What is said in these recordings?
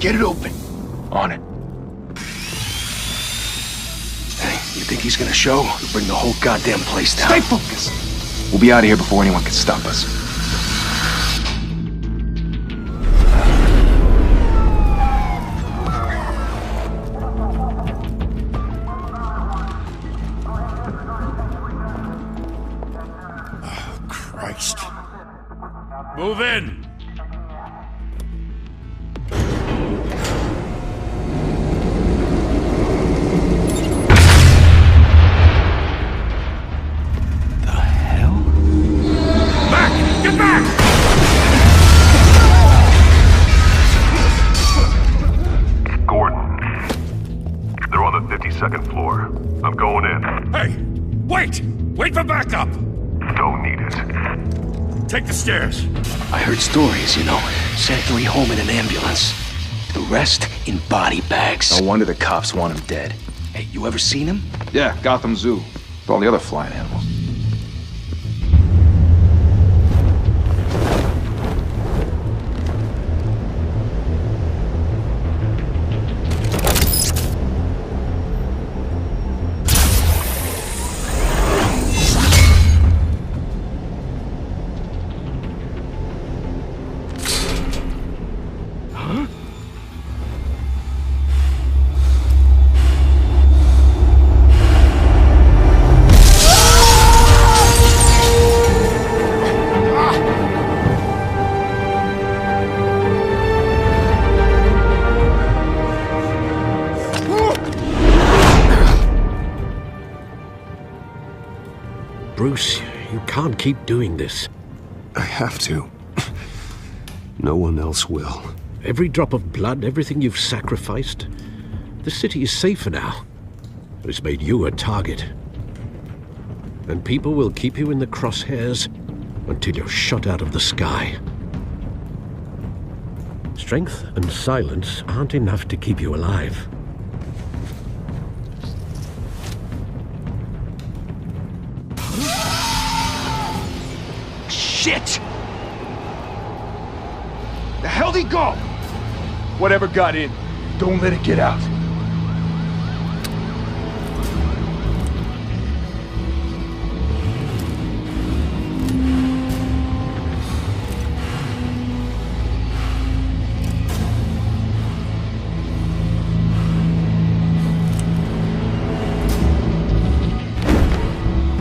Get it open. On it. Hey, you think he's gonna show? We'll bring the whole goddamn place down. Stay focused. We'll be out of here before anyone can stop us. Oh, Christ. Move in! Second floor. I'm going in. Hey! Wait! Wait for backup! Don't need it. Take the stairs. I heard stories, you know. Sent 3 home in an ambulance. The rest in body bags. No wonder the cops want him dead. Hey, you ever seen him? Yeah, Gotham Zoo. With all the other flying animals. Bruce, you can't keep doing this. I have to. No one else will. Every drop of blood, everything you've sacrificed. The city is safer now. But it's made you a target. And people will keep you in the crosshairs until you're shot out of the sky. Strength and silence aren't enough to keep you alive. Shit! The hell'd he go? Whatever got in, don't let it get out.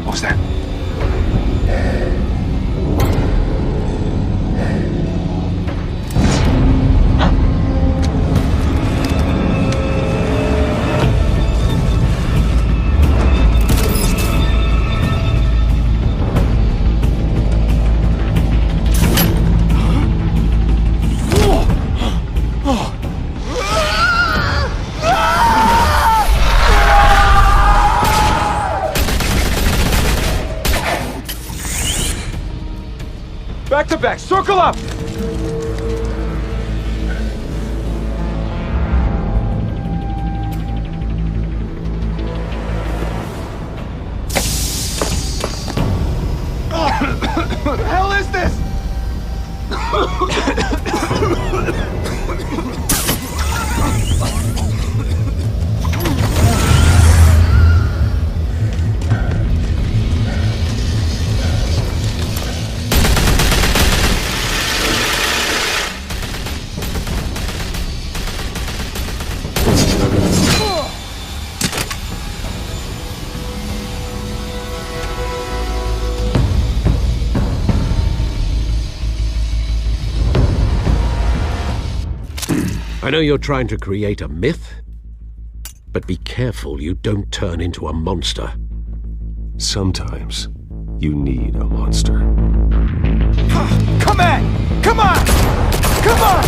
What was that? Back to back, circle up! What the hell is this? I know you're trying to create a myth, but be careful you don't turn into a monster. Sometimes you need a monster. Come on! Come on! Come on!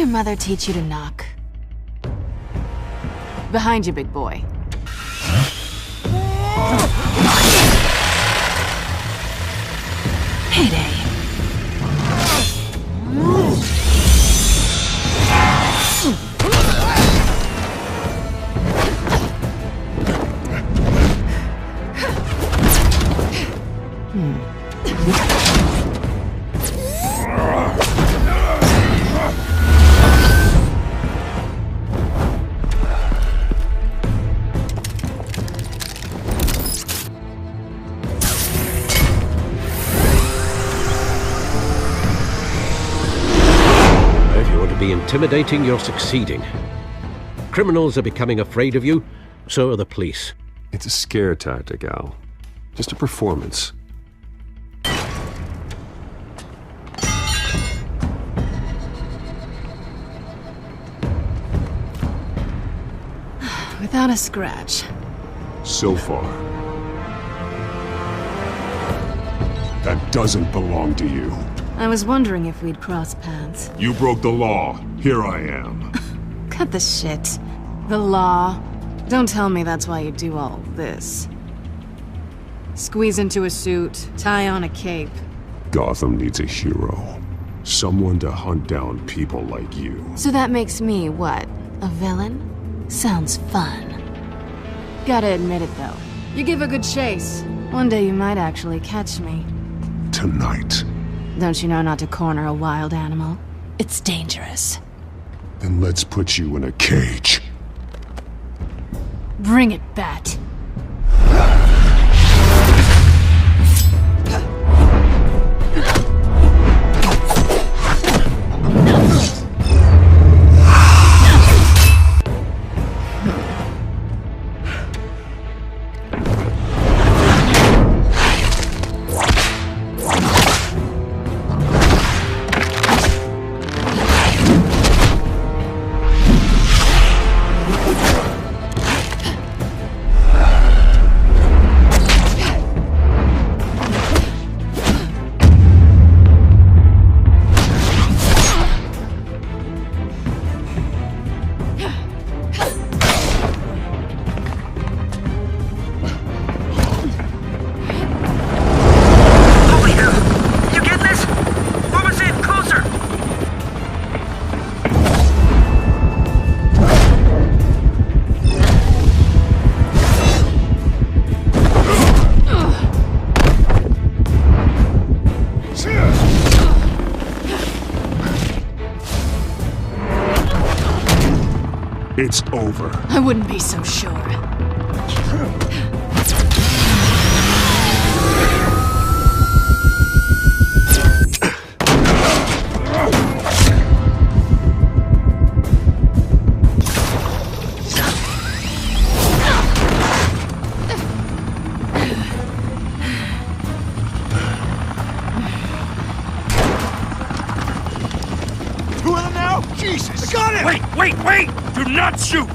mother teach you to knock? Behind you, big boy. Heyday. Intimidating, you're succeeding. Criminals are becoming afraid of you, so are the police. It's a scare tactic, Al. Just a performance. Without a scratch. So far. That doesn't belong to you. I was wondering if we'd cross paths. You broke the law. Here I am. Cut the shit. The law. Don't tell me that's why you do all this. Squeeze into a suit, tie on a cape. Gotham needs a hero. Someone to hunt down people like you. So that makes me, what, a villain? Sounds fun. Gotta admit it, though. You give a good chase. One day you might actually catch me. Tonight. Don't you know not to corner a wild animal? It's dangerous. Then let's put you in a cage. Bring it, Bat. It's over. I wouldn't be so sure. Two of them now? Jesus! I got him! Wait! Do not shoot!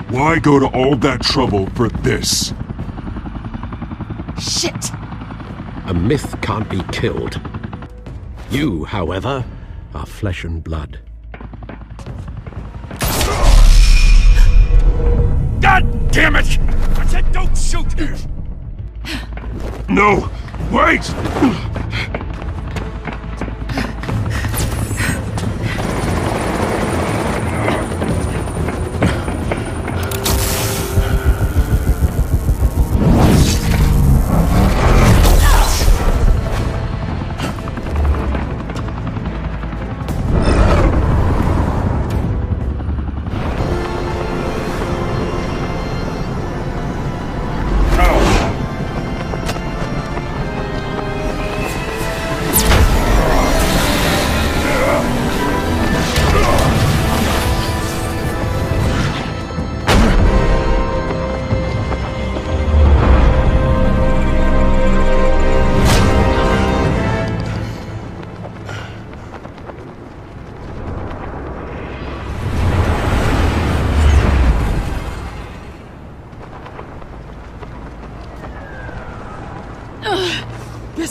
Why go to all that trouble for this? Shit! A myth can't be killed. You, however, are flesh and blood. God damn it! I said don't shoot! No! Wait!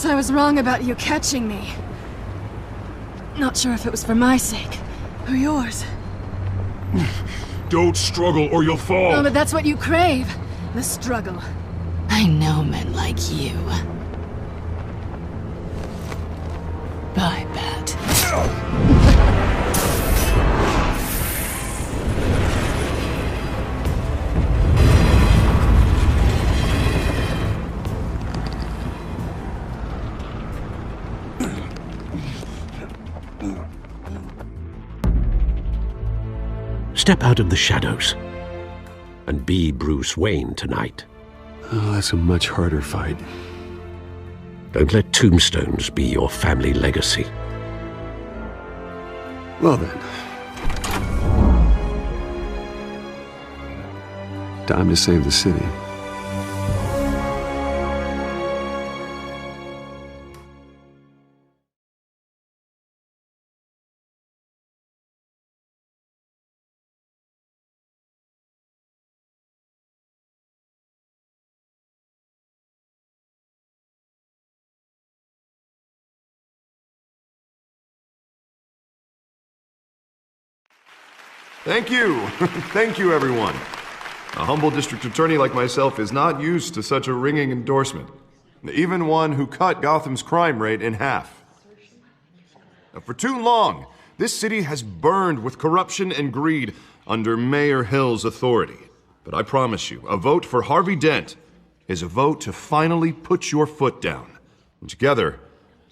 I was wrong about you catching me. Not sure if it was for my sake, or yours. Don't struggle or you'll fall! Oh, but that's what you crave. The struggle. I know men like you. Bye, Bat. Step out of the shadows and be Bruce Wayne tonight. Oh, that's a much harder fight. Don't let tombstones be your family legacy. Well then. Time to save the city. Thank you. Thank you, everyone. A humble district attorney like myself is not used to such a ringing endorsement. Even one who cut Gotham's crime rate in half. For too long, this city has burned with corruption and greed under Mayor Hill's authority. But I promise you, a vote for Harvey Dent is a vote to finally put your foot down. And together,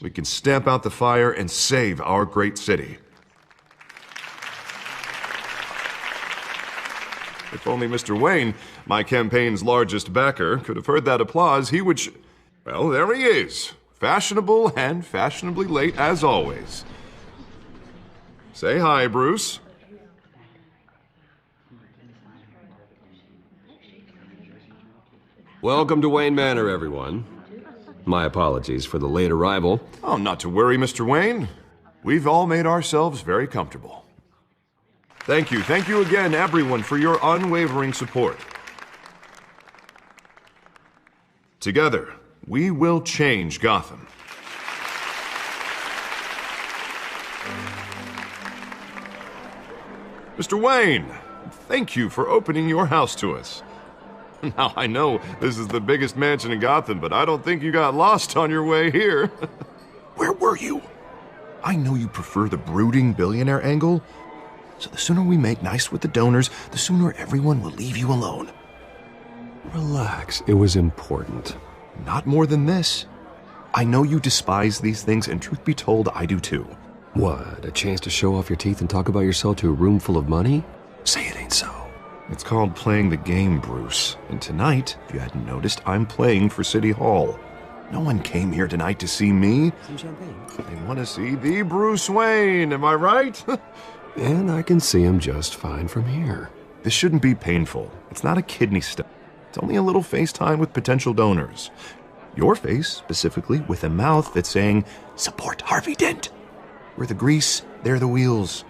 we can stamp out the fire and save our great city. If only Mr. Wayne, my campaign's largest backer, could have heard that applause, he would well, there he is. Fashionable and fashionably late as always. Say hi, Bruce. Welcome to Wayne Manor, everyone. My apologies for the late arrival. Oh, not to worry, Mr. Wayne. We've all made ourselves very comfortable. Thank you again, everyone, for your unwavering support. Together, we will change Gotham. Mr. Wayne, thank you for opening your house to us. Now, I know this is the biggest mansion in Gotham, but I don't think you got lost on your way here. Where were you? I know you prefer the brooding billionaire angle, so the sooner we make nice with the donors, the sooner everyone will leave you alone. Relax, it was important. Not more than this. I know you despise these things, and truth be told, I do too. What, a chance to show off your teeth and talk about yourself to a room full of money? Say it ain't so. It's called playing the game, Bruce. And tonight, if you hadn't noticed, I'm playing for City Hall. No one came here tonight to see me. Some champagne. They want to see the Bruce Wayne, am I right? And I can see him just fine from here. This shouldn't be painful. It's not a kidney stone. It's only a little FaceTime with potential donors. Your face, specifically, with a mouth that's saying, support Harvey Dent. We're the grease, they're the wheels.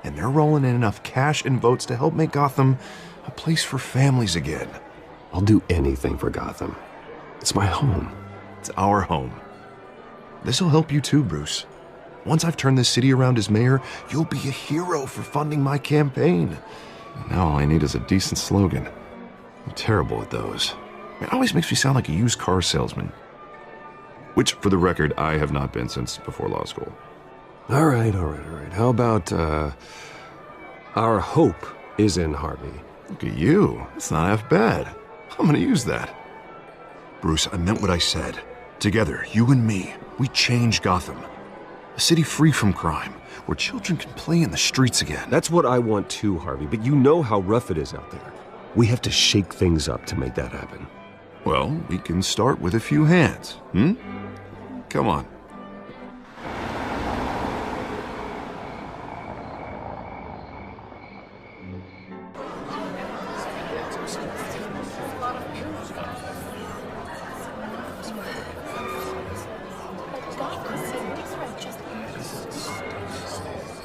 And they're rolling in enough cash and votes to help make Gotham a place for families again. I'll do anything for Gotham. It's my home. It's our home. This'll help you too, Bruce. Once I've turned this city around as mayor, you'll be a hero for funding my campaign. Now all I need is a decent slogan. I'm terrible at those. It always makes me sound like a used car salesman. Which, for the record, I have not been since before law school. All right. How about, our hope is in Harvey? Look at you. That's not half bad. I'm gonna use that. Bruce, I meant what I said. Together, you and me, we change Gotham. A city free from crime, where children can play in the streets again. That's what I want too, Harvey, but you know how rough it is out there. We have to shake things up to make that happen. Well, we can start with a few hands, Come on.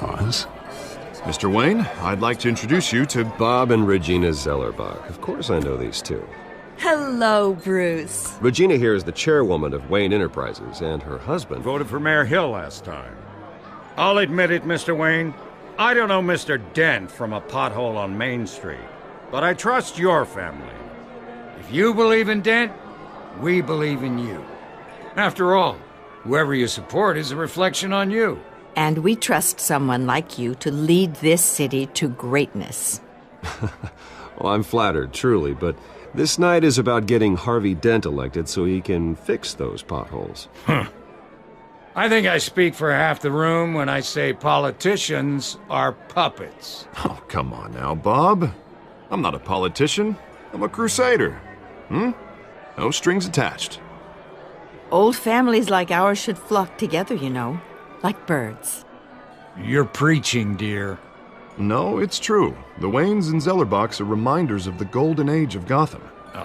Oz? Mr. Wayne, I'd like to introduce you to Bob and Regina Zellerbach. Of course I know these two. Hello, Bruce. Regina here is the chairwoman of Wayne Enterprises, and her husband... voted for Mayor Hill last time. I'll admit it, Mr. Wayne. I don't know Mr. Dent from a pothole on Main Street, but I trust your family. If you believe in Dent, we believe in you. After all, whoever you support is a reflection on you. And we trust someone like you to lead this city to greatness. Well, I'm flattered, truly, but this night is about getting Harvey Dent elected so he can fix those potholes. I think I speak for half the room when I say politicians are puppets. Oh, come on now, Bob. I'm not a politician. I'm a crusader. No strings attached. Old families like ours should flock together, you know, like birds. You're preaching, dear. No, it's true. The Waynes and Zellerbachs are reminders of the golden age of Gotham.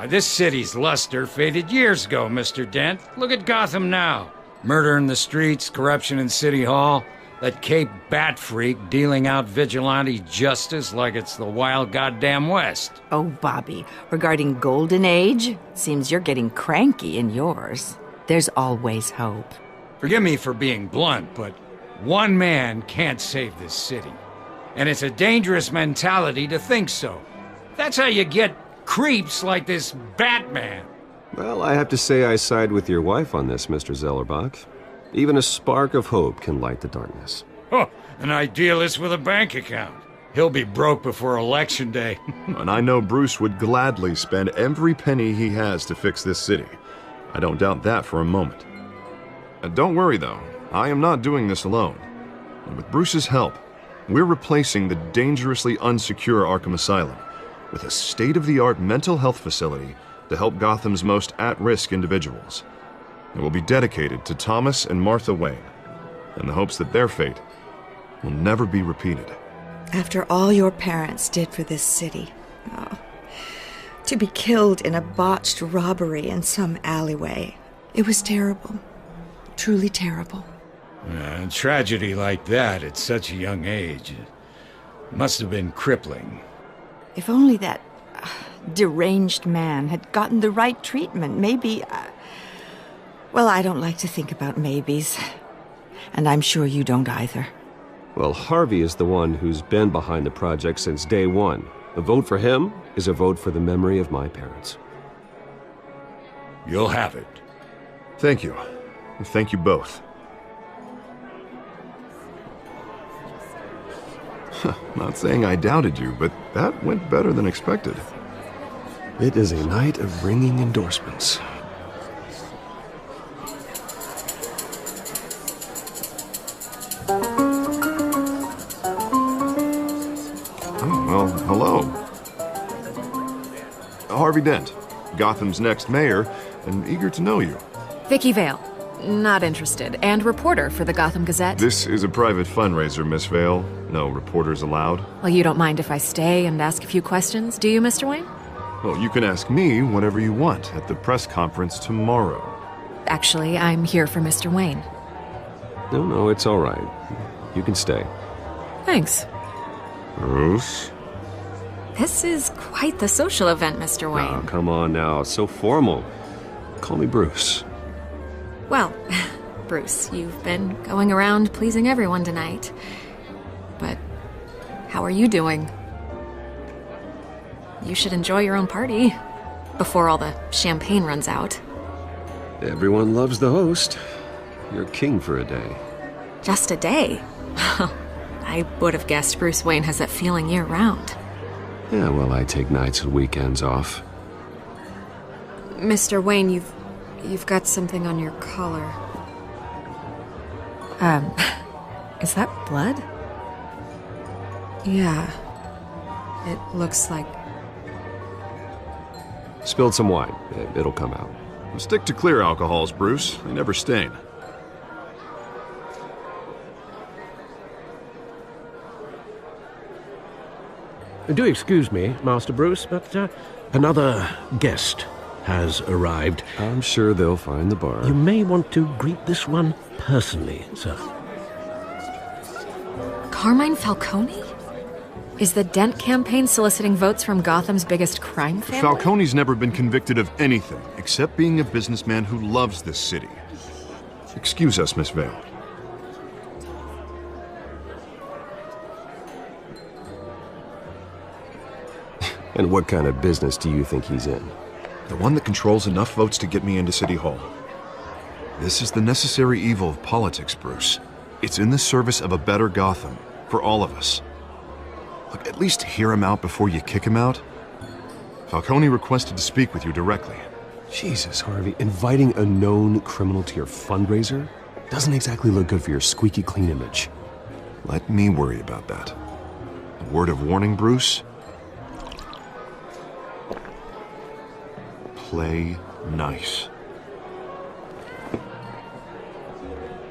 This city's luster faded years ago, Mr. Dent. Look at Gotham now. Murder in the streets, corruption in City Hall, that Cape Bat freak dealing out vigilante justice like it's the wild goddamn West. Oh, Bobby, regarding Golden Age, seems you're getting cranky in yours. There's always hope. Forgive me for being blunt, but one man can't save this city. And it's a dangerous mentality to think so. That's how you get creeps like this Batman. Well, I have to say I side with your wife on this, Mr. Zellerbach. Even a spark of hope can light the darkness. Oh, an idealist with a bank account. He'll be broke before Election Day. And I know Bruce would gladly spend every penny he has to fix this city. I don't doubt that for a moment. Don't worry, though. I am not doing this alone. And with Bruce's help, we're replacing the dangerously unsecure Arkham Asylum with a state-of-the-art mental health facility to help Gotham's most at-risk individuals. It will be dedicated to Thomas and Martha Wayne, in the hopes that their fate will never be repeated. After all your parents did for this city, to be killed in a botched robbery in some alleyway, it was terrible. Truly terrible. A tragedy like that at such a young age must have been crippling. If only that deranged man had gotten the right treatment, maybe... well, I don't like to think about maybes. And I'm sure you don't either. Well, Harvey is the one who's been behind the project since day one. A vote for him is a vote for the memory of my parents. You'll have it. Thank you. Thank you both. Not saying I doubted you, but that went better than expected. It is a night of ringing endorsements. Oh, well, hello. Harvey Dent, Gotham's next mayor, and eager to know you. Vicky Vale. Not interested. And reporter for the Gotham Gazette. This is a private fundraiser, Miss Vale. No reporters allowed. Well, you don't mind if I stay and ask a few questions, do you, Mr. Wayne? Well, you can ask me whatever you want at the press conference tomorrow. Actually, I'm here for Mr. Wayne. No, it's all right. You can stay. Thanks. Bruce? This is quite the social event, Mr. Wayne. Oh, come on now. So formal. Call me Bruce. Well, Bruce, you've been going around pleasing everyone tonight. But how are you doing? You should enjoy your own party before all the champagne runs out. Everyone loves the host. You're king for a day. Just a day? I would have guessed Bruce Wayne has that feeling year-round. Yeah, well, I take nights and weekends off. Mr. Wayne, you've got something on your collar. Is that blood? Yeah. It looks like... Spilled some wine. It'll come out. Stick to clear alcohols, Bruce. They never stain. Do excuse me, Master Bruce, but another guest has arrived. I'm sure they'll find the bar. You may want to greet this one personally, sir. Carmine Falcone? Is the Dent campaign soliciting votes from Gotham's biggest crime family? Falcone's never been convicted of anything except being a businessman who loves this city. Excuse us, Miss Vale. And what kind of business do you think he's in? The one that controls enough votes to get me into City Hall. This is the necessary evil of politics, Bruce. It's in the service of a better Gotham, for all of us. Look, at least hear him out before you kick him out. Falcone requested to speak with you directly. Jesus, Harvey, inviting a known criminal to your fundraiser doesn't exactly look good for your squeaky clean image. Let me worry about that. A word of warning, Bruce? Play nice.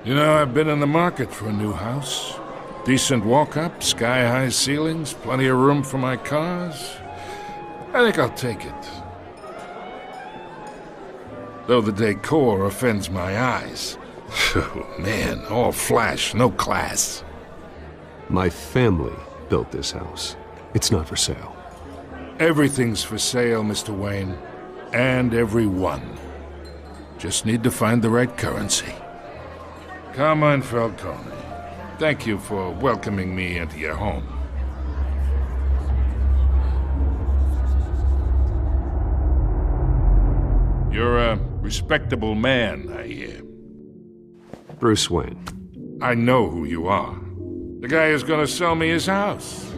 You know, I've been in the market for a new house. Decent walk-up, sky-high ceilings, plenty of room for my cars. I think I'll take it. Though the decor offends my eyes. Oh, man, all flash, no class. My family built this house. It's not for sale. Everything's for sale, Mr. Wayne. And everyone. Just need to find the right currency. Carmine Falcone, thank you for welcoming me into your home. You're a respectable man, I hear. Bruce Wayne. I know who you are. The guy who's gonna sell me his house.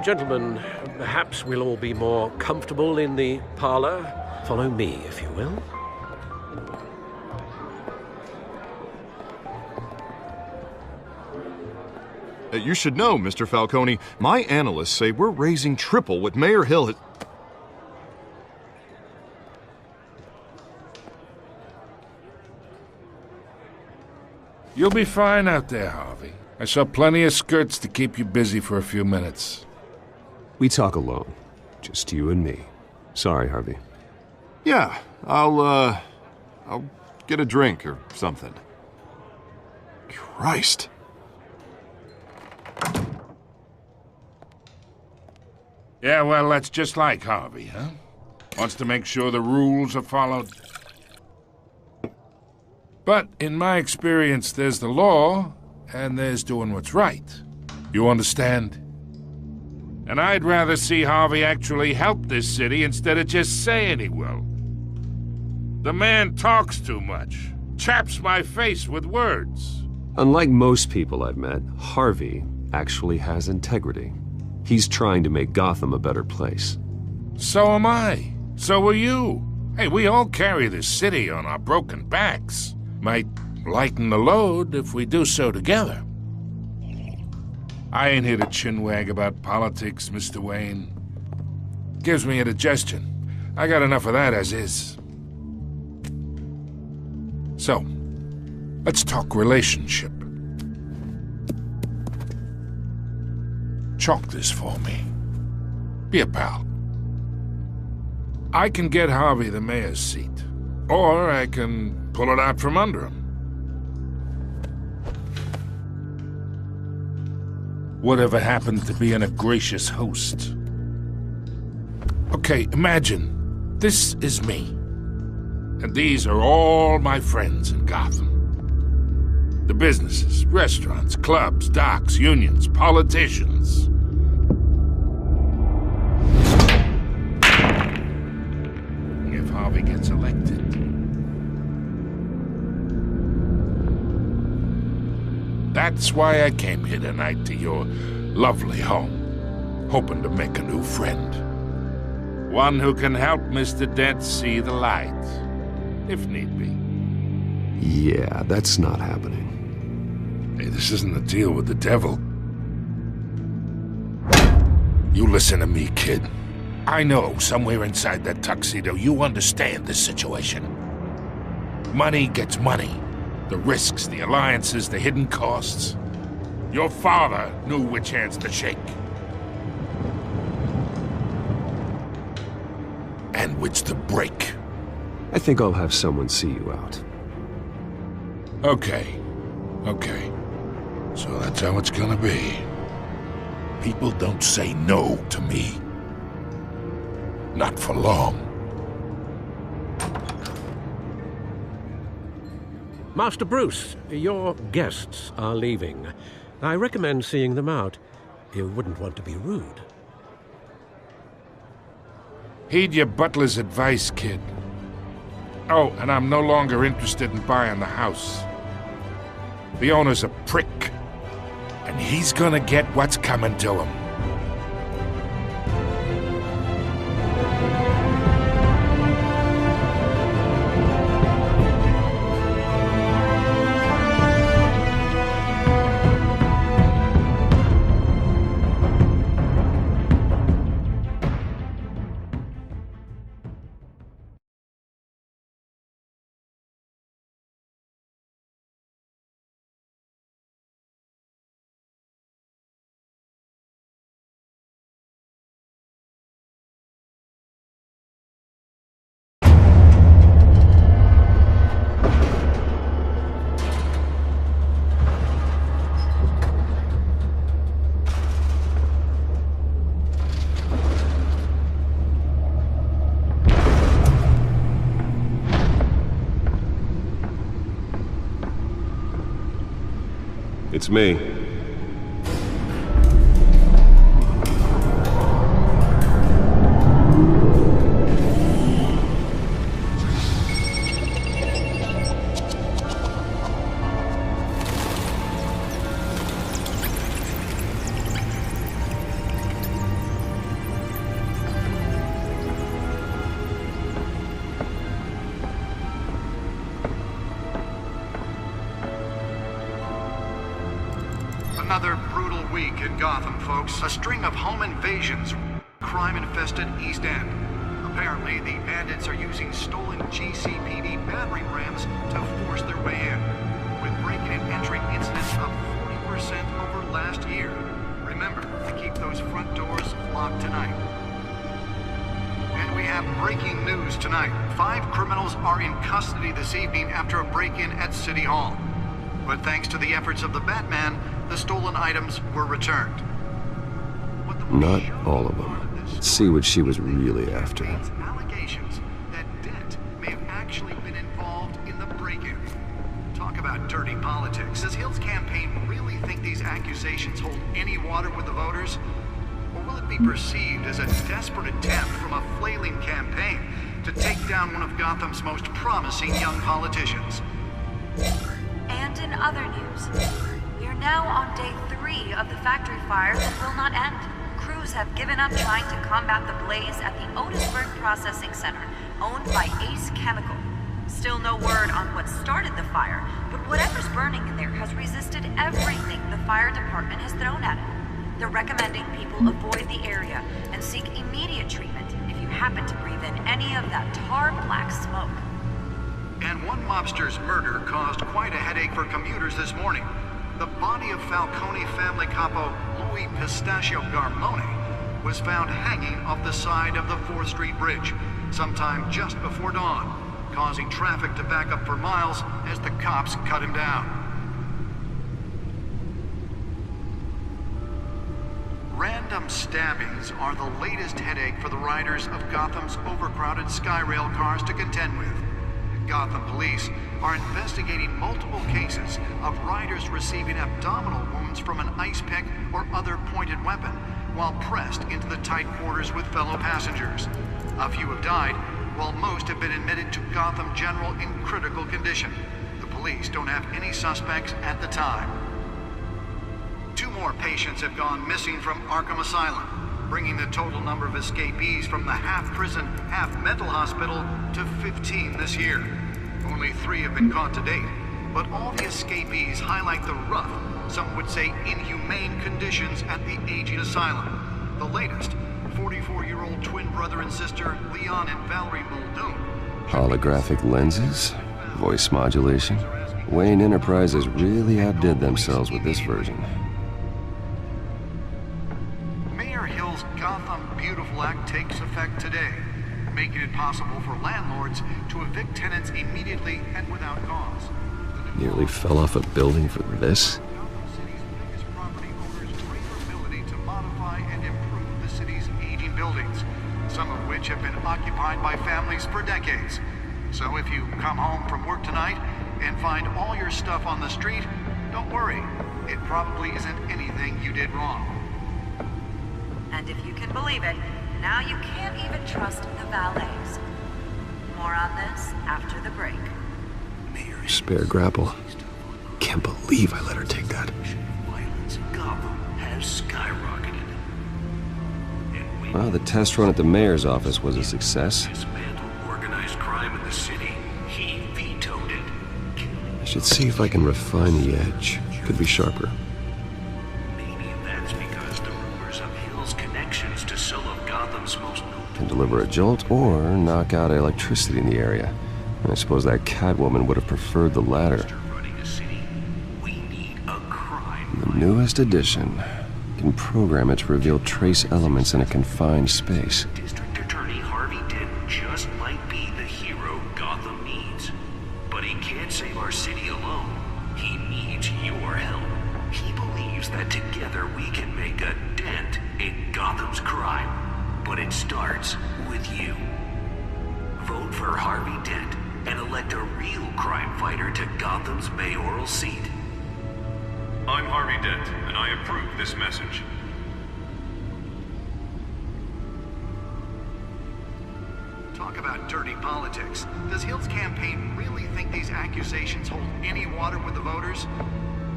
Gentlemen, perhaps we'll all be more comfortable in the parlor. Follow me, if you will. You should know, Mr. Falcone, my analysts say we're raising triple what Mayor Hill had... You'll be fine out there, Harvey. I saw plenty of skirts to keep you busy for a few minutes. We talk alone. Just you and me. Sorry, Harvey. Yeah, I'll get a drink or something. Christ. Yeah, well, that's just like Harvey, huh? Wants to make sure the rules are followed. But in my experience, there's the law, and there's doing what's right. You understand? And I'd rather see Harvey actually help this city instead of just saying he will. The man talks too much, chaps my face with words. Unlike most people I've met, Harvey actually has integrity. He's trying to make Gotham a better place. So am I. So are you. Hey, we all carry this city on our broken backs. Might lighten the load if we do so together. I ain't here to chinwag about politics, Mr. Wayne. Gives me indigestion. I got enough of that as is. So, let's talk relationship. Chalk this for me. Be a pal. I can get Harvey the mayor's seat, or I can pull it out from under him. Whatever happens to being a gracious host? Okay, imagine this is me, and these are all my friends in Gotham. The businesses, restaurants, clubs, docks, unions, politicians. If Harvey gets elected. That's why I came here tonight to your lovely home, hoping to make a new friend. One who can help Mr. Dent see the light, if need be. Yeah, that's not happening. Hey, this isn't a deal with the devil. You listen to me, kid. I know somewhere inside that tuxedo you understand this situation. Money gets money. The risks, the alliances, the hidden costs. Your father knew which hands to shake. And which to break. I think I'll have someone see you out. Okay. So that's how it's gonna be. People don't say no to me. Not for long. Master Bruce, your guests are leaving. I recommend seeing them out. You wouldn't want to be rude. Heed your butler's advice, kid. Oh, and I'm no longer interested in buying the house. The owner's a prick, and he's gonna get what's coming to him. It's me. Another brutal week in Gotham, folks. A string of home invasions, crime-infested East End. Apparently, the bandits are using stolen GCPD battering rams to force their way in, with break-in and entry incidents up 40% over last year. Remember to keep those front doors locked tonight. And we have breaking news tonight. 5 criminals are in custody this evening after a break-in at City Hall. But thanks to the efforts of the Batman, the stolen items were returned. Not all of them. Let's see what she was really after. Allegations that Dent may have actually been involved in the break-in. Talk about dirty politics. Does Hill's campaign really think these accusations hold any water with the voters? Or will it be perceived as a desperate attempt from a flailing campaign to take down one of Gotham's most promising young politicians? And in other news, we are now on day 3 of the factory fire that will not end. Crews have given up trying to combat the blaze at the Otisburg Processing Center, owned by Ace Chemical. Still no word on what started the fire, but whatever's burning in there has resisted everything the fire department has thrown at it. They're recommending people avoid the area and seek immediate treatment if you happen to breathe in any of that tar black smoke. And one mobster's murder caused quite a headache for commuters this morning. The body of Falcone family capo Louis Pistachio Garmone was found hanging off the side of the 4th Street Bridge sometime just before dawn, causing traffic to back up for miles as the cops cut him down. Random stabbings are the latest headache for the riders of Gotham's overcrowded Skyrail cars to contend with. Gotham police are investigating multiple cases of riders receiving abdominal wounds from an ice pick or other pointed weapon while pressed into the tight quarters with fellow passengers. A few have died, while most have been admitted to Gotham General in critical condition. The police don't have any suspects at the time. 2 more patients have gone missing from Arkham Asylum, bringing the total number of escapees from the half-prison, half-mental hospital to 15 this year. Only 3 have been caught to date, but all the escapees highlight the rough, some would say inhumane conditions at the aging asylum. The latest, 44-year-old twin brother and sister Leon and Valerie Muldoon. Holographic lenses? Voice modulation? Wayne Enterprises really outdid themselves with this version. Mayor Hill's Gotham Beautiful Act takes effect today, making it possible for landlords to evict tenants immediately and without cause. Nearly fell off a building for this? Gotham City's biggest property owners' greater ability to modify buildings, some of which have been occupied by families for decades. So if you come home from work tonight and find all your stuff on the street, don't worry. It probably isn't anything you did wrong. And if you can believe it, now you can't even trust the valets. More on this after the break. Spare grapple. Can't believe I let her take that. Violence in Gotham has skyrocketed. Well, the test run at the mayor's office was a success. Dismantled organized crime in the city. He vetoed it. I should see if I can refine the edge. Could be sharper. Maybe that's because the rumors of Hill's connections to some of Gotham's most notable. Can deliver a jolt or knock out electricity in the area. I suppose that Catwoman would have preferred the latter. Running a city, we need a crime. The newest edition can program it to reveal trace elements in a confined space. District Attorney Harvey Dent just might be the hero Gotham needs. But he can't save our city alone. He needs your help. He believes that together we can make a dent in Gotham's crime. But it starts with you. Vote for Harvey Dent and elect a real crime fighter to Gotham's mayoral seat. I'm Harvey Dent, and I approve this message. Talk about dirty politics. Does Hill's campaign really think these accusations hold any water with the voters?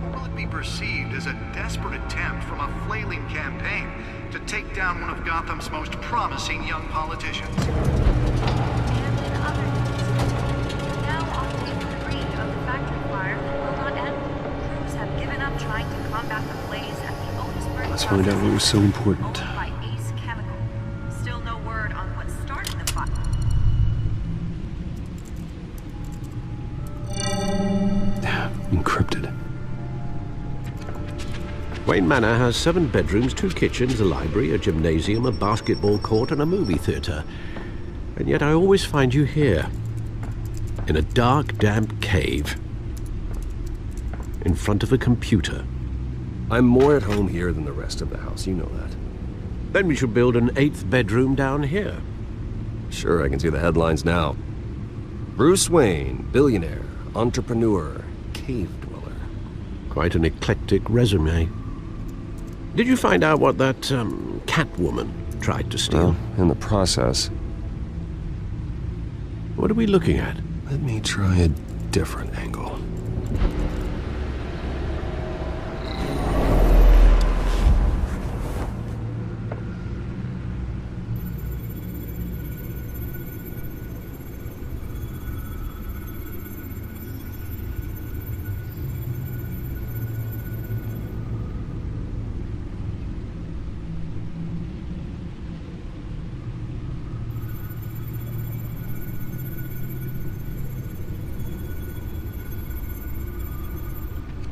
Or will it be perceived as a desperate attempt from a flailing campaign to take down one of Gotham's most promising young politicians? And in other news, now on week 3 of the factory fire that will not end. Crews have given up trying to combat the blaze at the Otisburg. Let's find out what was so important. Owned by Ace Chemical. Still no word on what started the fire. Encrypted. Wayne Manor has 7 bedrooms, 2 kitchens, a library, a gymnasium, a basketball court, and a movie theater. And yet I always find you here, in a dark, damp cave, in front of a computer. I'm more at home here than the rest of the house, you know that. Then we should build an 8th bedroom down here. Sure, I can see the headlines now. Bruce Wayne, billionaire, entrepreneur, cave dweller. Quite an eclectic resume. Did you find out what that, Catwoman tried to steal? Well, in the process. What are we looking at? Let me try a different angle.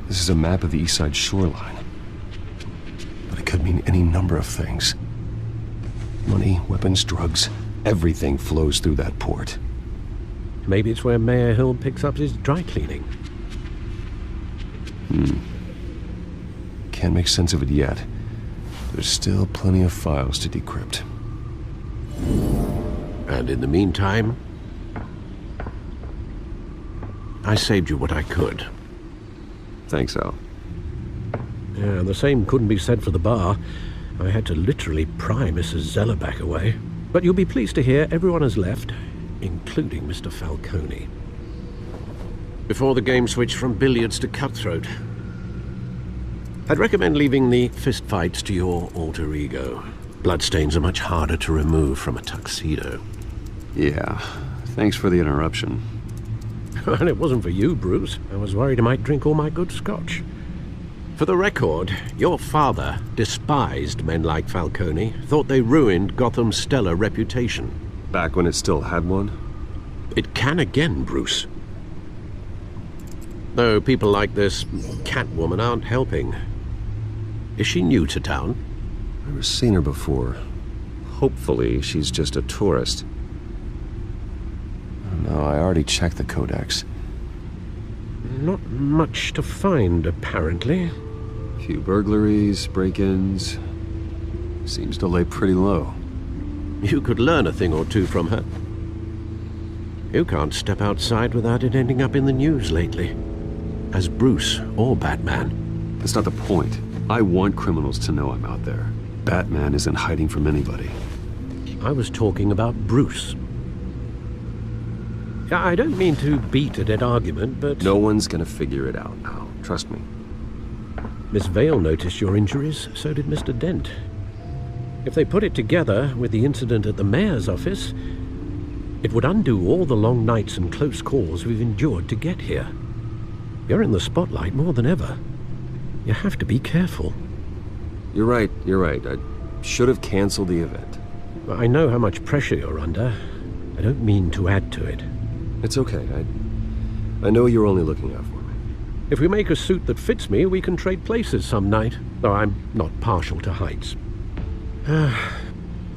This is a map of the East Side shoreline. But it could mean any number of things. Money, weapons, drugs, everything flows through that port. Maybe it's where Mayor Hill picks up his dry cleaning. Can't make sense of it yet. There's still plenty of files to decrypt. And in the meantime, I saved you what I could. Thanks, Al. Yeah, the same couldn't be said for the bar. I had to literally pry Mrs. Zellerback away. But you'll be pleased to hear everyone has left, including Mr. Falcone. Before the game switched from billiards to cutthroat. I'd recommend leaving the fistfights to your alter ego. Bloodstains are much harder to remove from a tuxedo. Yeah, thanks for the interruption. And it wasn't for you, Bruce. I was worried I might drink all my good scotch. For the record, your father despised men like Falcone, thought they ruined Gotham's stellar reputation. Back when it still had one? It can again, Bruce. Though people like this Catwoman aren't helping. Is she new to town? Never seen her before. Hopefully she's just a tourist. No, I already checked the codex. Not much to find, apparently. A few burglaries, break-ins. Seems to lay pretty low. You could learn a thing or two from her. You can't step outside without it ending up in the news lately. As Bruce or Batman. That's not the point. I want criminals to know I'm out there. Batman isn't hiding from anybody. I was talking about Bruce. I don't mean to beat a dead argument, but... No one's gonna figure it out now. Trust me. Miss Vale noticed your injuries, so did Mr. Dent. If they put it together with the incident at the mayor's office, it would undo all the long nights and close calls we've endured to get here. You're in the spotlight more than ever. You have to be careful. You're right. I should have canceled the event. I know how much pressure you're under. I don't mean to add to it. It's okay. I know you're only looking out for me. If we make a suit that fits me, we can trade places some night, though I'm not partial to heights.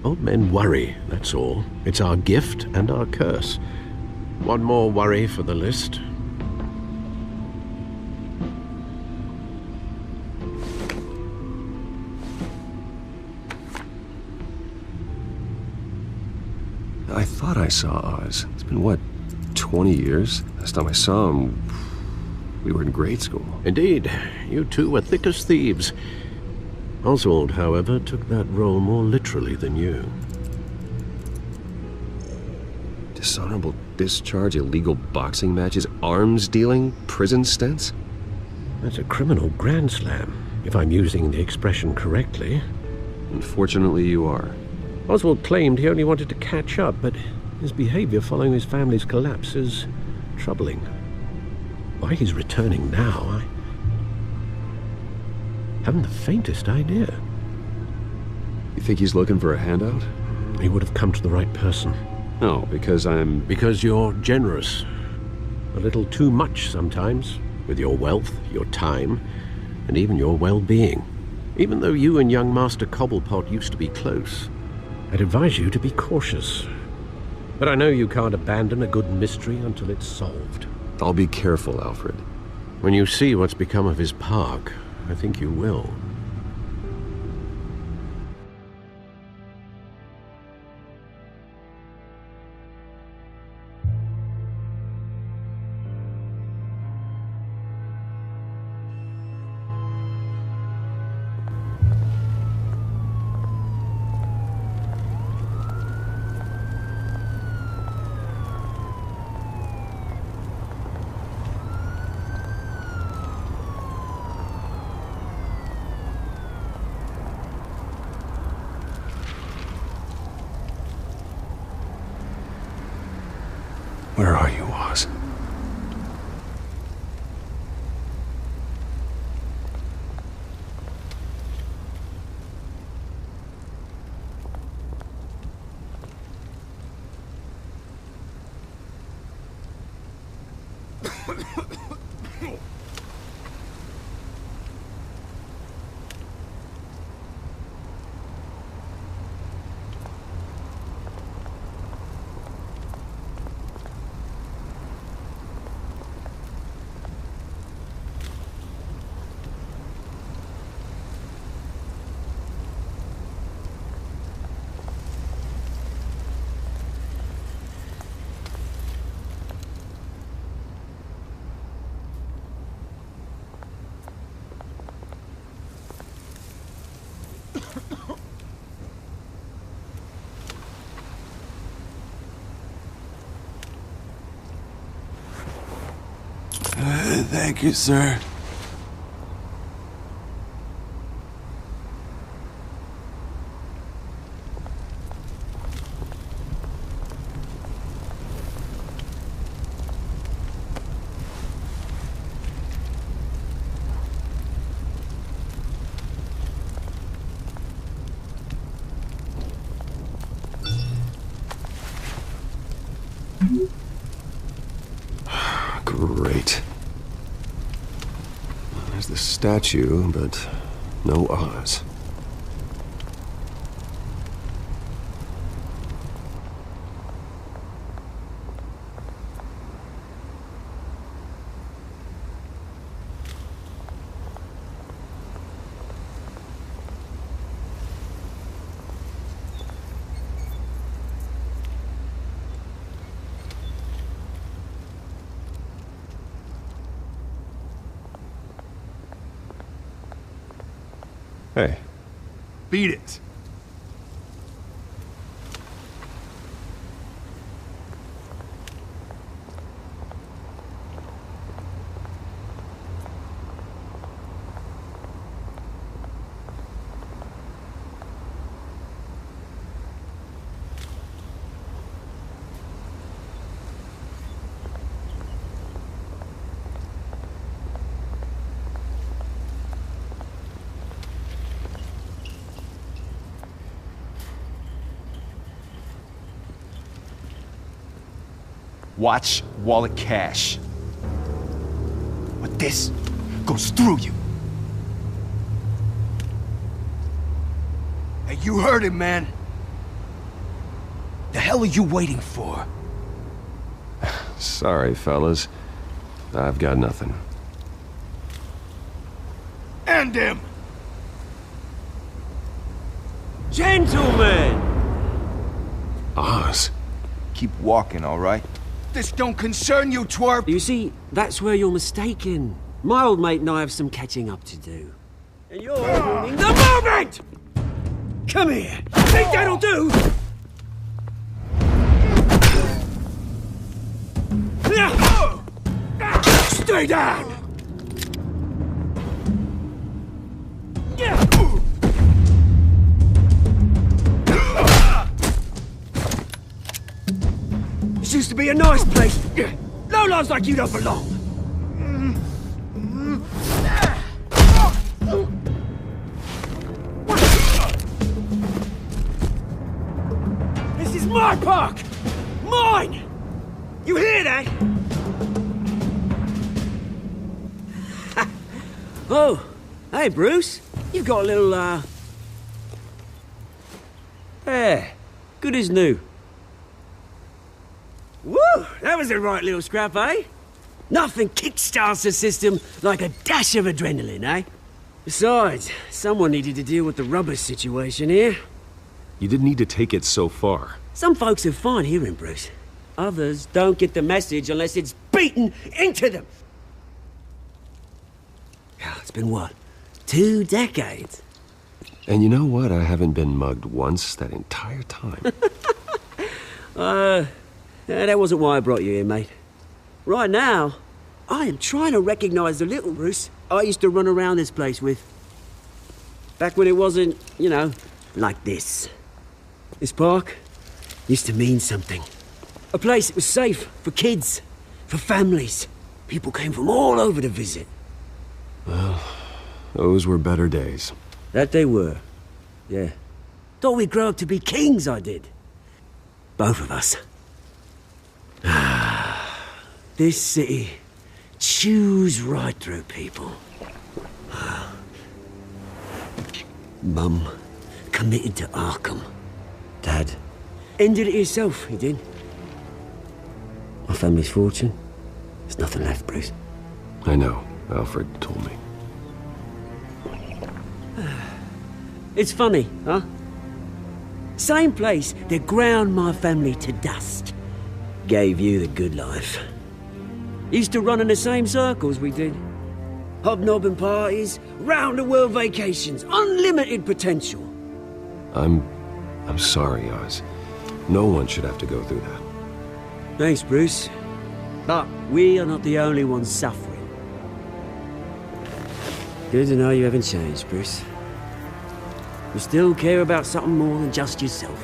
Old men worry, that's all. It's our gift and our curse. One more worry for the list. I thought I saw Oz. It's been, what, 20 years? Last time I saw him, we were in grade school. Indeed. You two were thick as thieves. Oswald, however, took that role more literally than you. Dishonorable discharge, illegal boxing matches, arms dealing, prison stints? That's a criminal grand slam, if I'm using the expression correctly. Unfortunately, you are. Oswald claimed he only wanted to catch up, but his behavior following his family's collapse is troubling. Why he's returning now, I haven't the faintest idea. You think he's looking for a handout? He would have come to the right person. No, because Because you're generous. A little too much sometimes, with your wealth, your time, and even your well-being. Even though you and young Master Cobblepot used to be close, I'd advise you to be cautious. But I know you can't abandon a good mystery until it's solved. I'll be careful, Alfred. When you see what's become of his park, I think you will. Where are you, Oz? Thank you, sir. Great. There's the statue, but no Oz. Hey. Beat it. Watch wallet cash. But this goes through you. Hey, you heard him, man. The hell are you waiting for? Sorry, fellas. I've got nothing. End him! Gentlemen! Oz. Keep walking, all right? This don't concern you, twerp! You see, that's where you're mistaken. My old mate and I have some catching up to do. And you're ruining the moment! Come here! Think that'll do? Stay down! This used to be a nice place. Lowlifes like you don't belong. This is my park! Mine! You hear that? Oh, hey, Bruce. You've got a little, Yeah, good as new. Woo! That was a right little scrap, eh? Nothing kickstarts the system like a dash of adrenaline, eh? Besides, someone needed to deal with the rubber situation here. You didn't need to take it so far. Some folks are fine hearing, Bruce. Others don't get the message unless it's beaten into them. It's been, what, 2 decades? And you know what? I haven't been mugged once that entire time. That wasn't why I brought you here, mate. Right now, I am trying to recognize the little Bruce I used to run around this place with. Back when it wasn't, you know, like this. This park used to mean something. A place that was safe for kids, for families. People came from all over to visit. Well, those were better days. That they were, yeah. Thought we'd grow up to be kings, I did. Both of us. This city chews right through people. Mum committed to Arkham. Dad ended it himself, he did. My family's fortune, there's nothing left, Bruce. I know. Alfred told me. It's funny, huh? Same place that ground my family to dust. Gave you the good life. Used to run in the same circles we did. Hobnobbing parties, round-the-world vacations, unlimited potential. I'm sorry, Oz. No one should have to go through that. Thanks, Bruce. But we are not the only ones suffering. Good to know you haven't changed, Bruce. You still care about something more than just yourself.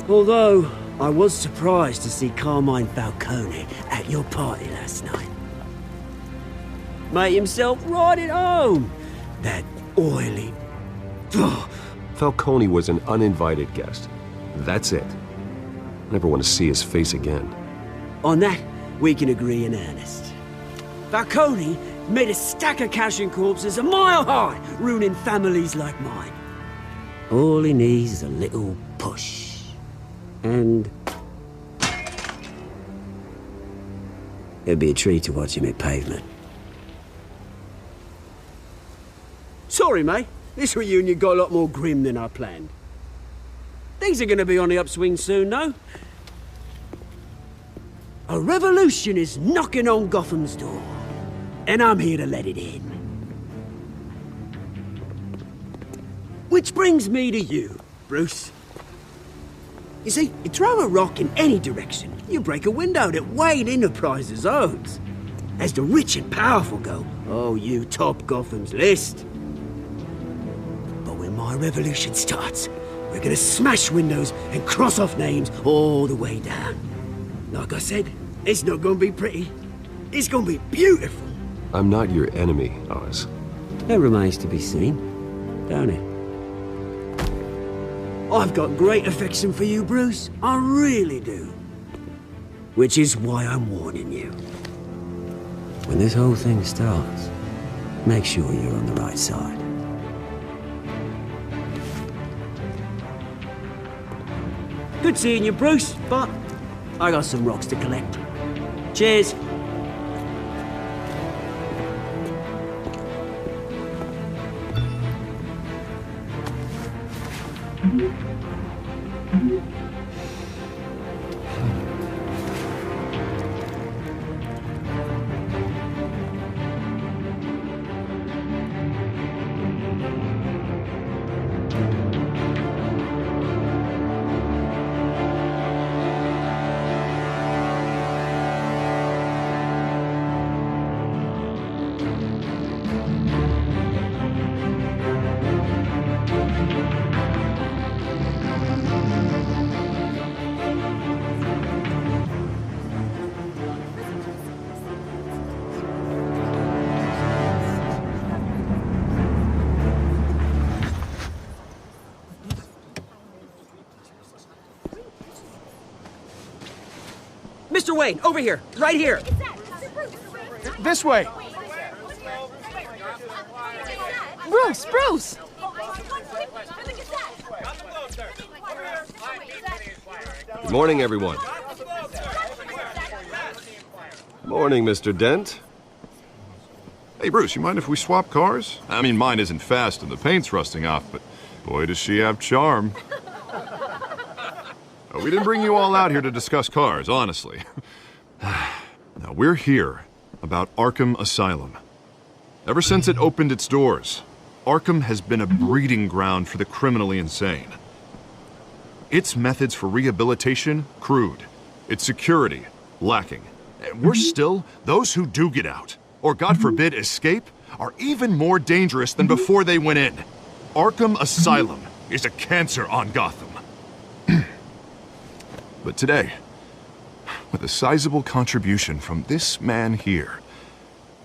Although, I was surprised to see Carmine Falcone at your party last night. Made himself right at home. That oily... Falcone was an uninvited guest. That's it. Never want to see his face again. On that, we can agree in earnest. Falcone made a stack of cash and corpses a mile high, ruining families like mine. All he needs is a little push. And... it'd be a treat to watch him hit pavement. Sorry, mate. This reunion got a lot more grim than I planned. Things are gonna be on the upswing soon, though. A revolution is knocking on Gotham's door. And I'm here to let it in. Which brings me to you, Bruce. You see, you throw a rock in any direction, you break a window that Wayne Enterprises owns. As the rich and powerful go, oh, you top Gotham's list. But when my revolution starts, we're gonna smash windows and cross off names all the way down. Like I said, it's not gonna be pretty. It's gonna be beautiful. I'm not your enemy, Oz. That remains to be seen, don't it? I've got great affection for you, Bruce. I really do. Which is why I'm warning you. When this whole thing starts, make sure you're on the right side. Good seeing you, Bruce, but I got some rocks to collect. Cheers. Mr. Wayne, over here, right here. This way. Bruce! Good morning, everyone. Morning, Mr. Dent. Hey, Bruce, you mind if we swap cars? I mean, mine isn't fast and the paint's rusting off, but boy, does she have charm. We didn't bring you all out here to discuss cars, honestly. Now, we're here about Arkham Asylum. Ever since it opened its doors, Arkham has been a breeding ground for the criminally insane. Its methods for rehabilitation, crude. Its security, lacking. And worse still, those who do get out, or God forbid escape, are even more dangerous than before they went in. Arkham Asylum is a cancer on Gotham. But today, with a sizable contribution from this man here,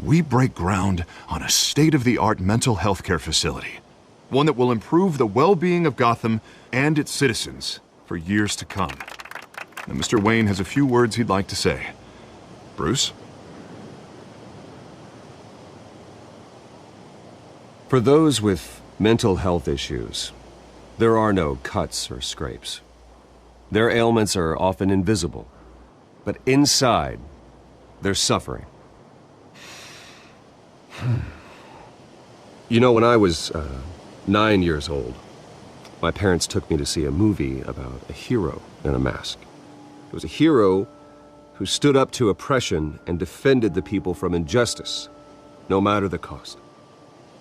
we break ground on a state-of-the-art mental health care facility. One that will improve the well-being of Gotham and its citizens for years to come. Now, Mr. Wayne has a few words he'd like to say. Bruce? For those with mental health issues, there are no cuts or scrapes. Their ailments are often invisible, but inside, they're suffering. You know, when I was 9 years old, my parents took me to see a movie about a hero in a mask. It was a hero who stood up to oppression and defended the people from injustice, no matter the cost.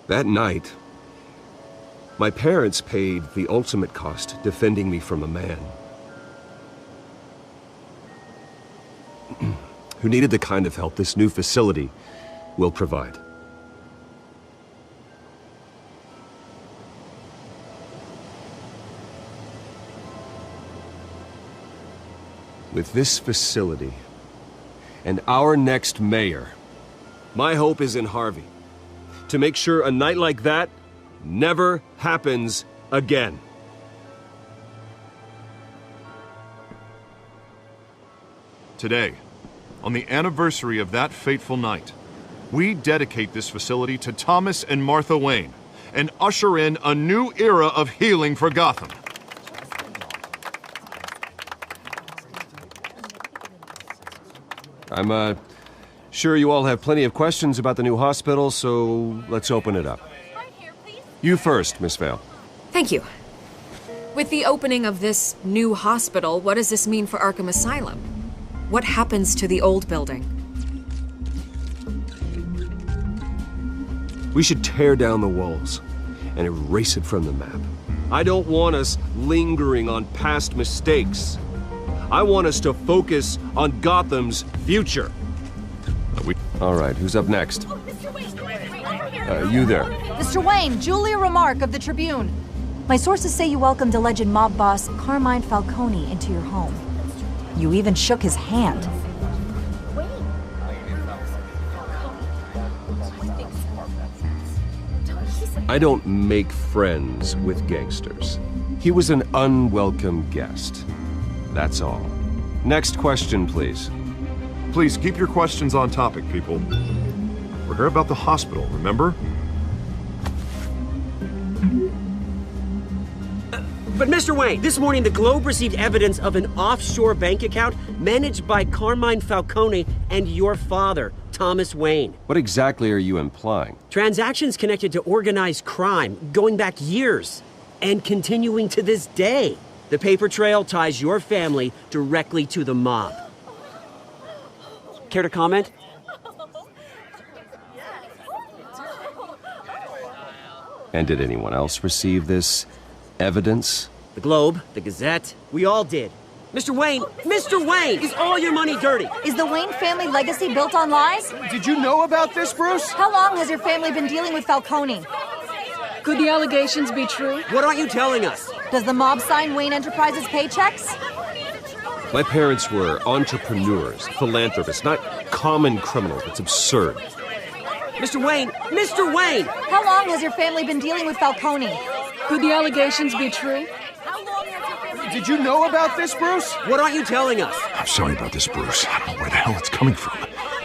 That night, my parents paid the ultimate cost defending me from a man who needed the kind of help this new facility will provide. With this facility and our next mayor, my hope is in Harvey, to make sure a night like that never happens again. Today, on the anniversary of that fateful night, we dedicate this facility to Thomas and Martha Wayne and usher in a new era of healing for Gotham. I'm sure you all have plenty of questions about the new hospital, so let's open it up. You first, Miss Vale. Thank you. With the opening of this new hospital, what does this mean for Arkham Asylum? What happens to the old building? We should tear down the walls and erase it from the map. I don't want us lingering on past mistakes. I want us to focus on Gotham's future. All right, who's up next? You there. Mr. Wayne, Julia Remark of the Tribune. My sources say you welcomed alleged mob boss Carmine Falcone into your home. You even shook his hand. I don't make friends with gangsters. He was an unwelcome guest. That's all. Next question, please. Please keep your questions on topic, people. We're here about the hospital, remember? But Mr. Wayne, this morning the Globe received evidence of an offshore bank account managed by Carmine Falcone and your father, Thomas Wayne. What exactly are you implying? Transactions connected to organized crime, going back years, and continuing to this day. The paper trail ties your family directly to the mob. Care to comment? And did anyone else receive this evidence? The Globe, the Gazette, we all did. Mr. Wayne, is all your money dirty? Is the Wayne family legacy built on lies? Did you know about this, Bruce? How long has your family been dealing with Falcone? Could the allegations be true? What aren't you telling us? Does the mob sign Wayne Enterprises paychecks? My parents were entrepreneurs, philanthropists, not common criminals. It's absurd. Mr. Wayne! How long has your family been dealing with Falcone? Could the allegations be true? Did you know about this, Bruce? What aren't you telling us? I'm sorry about this, Bruce. I don't know where the hell it's coming from.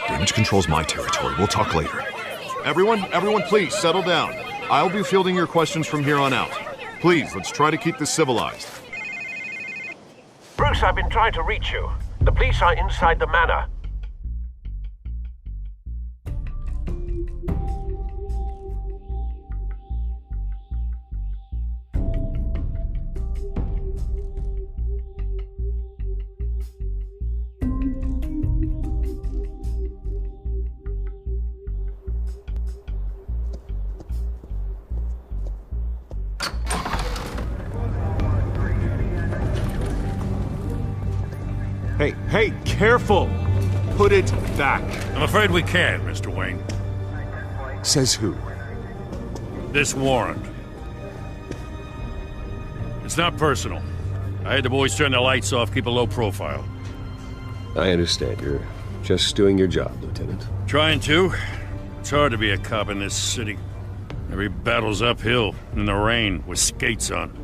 Damage control's my territory. We'll talk later. Everyone, please, settle down. I'll be fielding your questions from here on out. Please, let's try to keep this civilized. Bruce, I've been trying to reach you. The police are inside the manor. Hey, careful! Put it back. I'm afraid we can't, Mr. Wayne. Says who? This warrant. It's not personal. I had the boys turn the lights off, keep a low profile. I understand. You're just doing your job, Lieutenant. Trying to. It's hard to be a cop in this city. Every battle's uphill, in the rain, with skates on.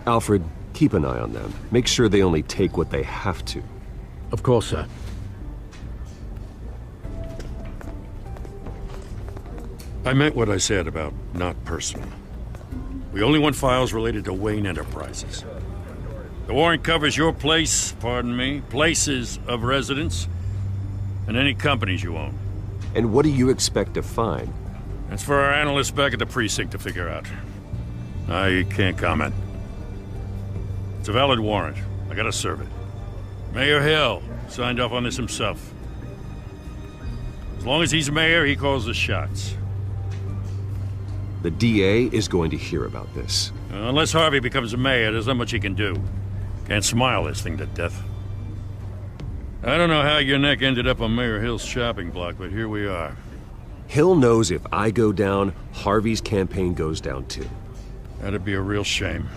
Alfred, keep an eye on them. Make sure they only take what they have to. Of course, sir. I meant what I said about not personal. We only want files related to Wayne Enterprises. The warrant covers your place, places of residence, and any companies you own. And what do you expect to find? That's for our analysts back at the precinct to figure out. I can't comment. It's a valid warrant. I gotta serve it. Mayor Hill signed off on this himself. As long as he's mayor, he calls the shots. The DA is going to hear about this. Unless Harvey becomes mayor, there's not much he can do. Can't smile this thing to death. I don't know how your neck ended up on Mayor Hill's shopping block, but here we are. Hill knows if I go down, Harvey's campaign goes down too. That'd be a real shame.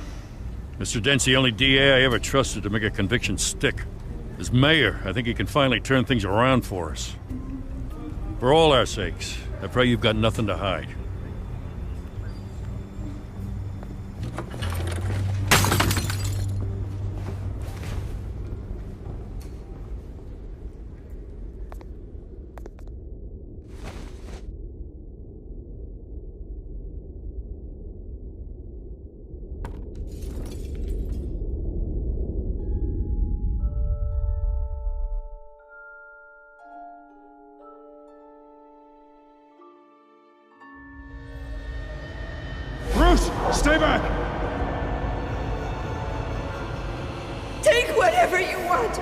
Mr. Dent's the only DA I ever trusted to make a conviction stick. As mayor, I think he can finally turn things around for us. For all our sakes, I pray you've got nothing to hide. Stay back! Take whatever you want.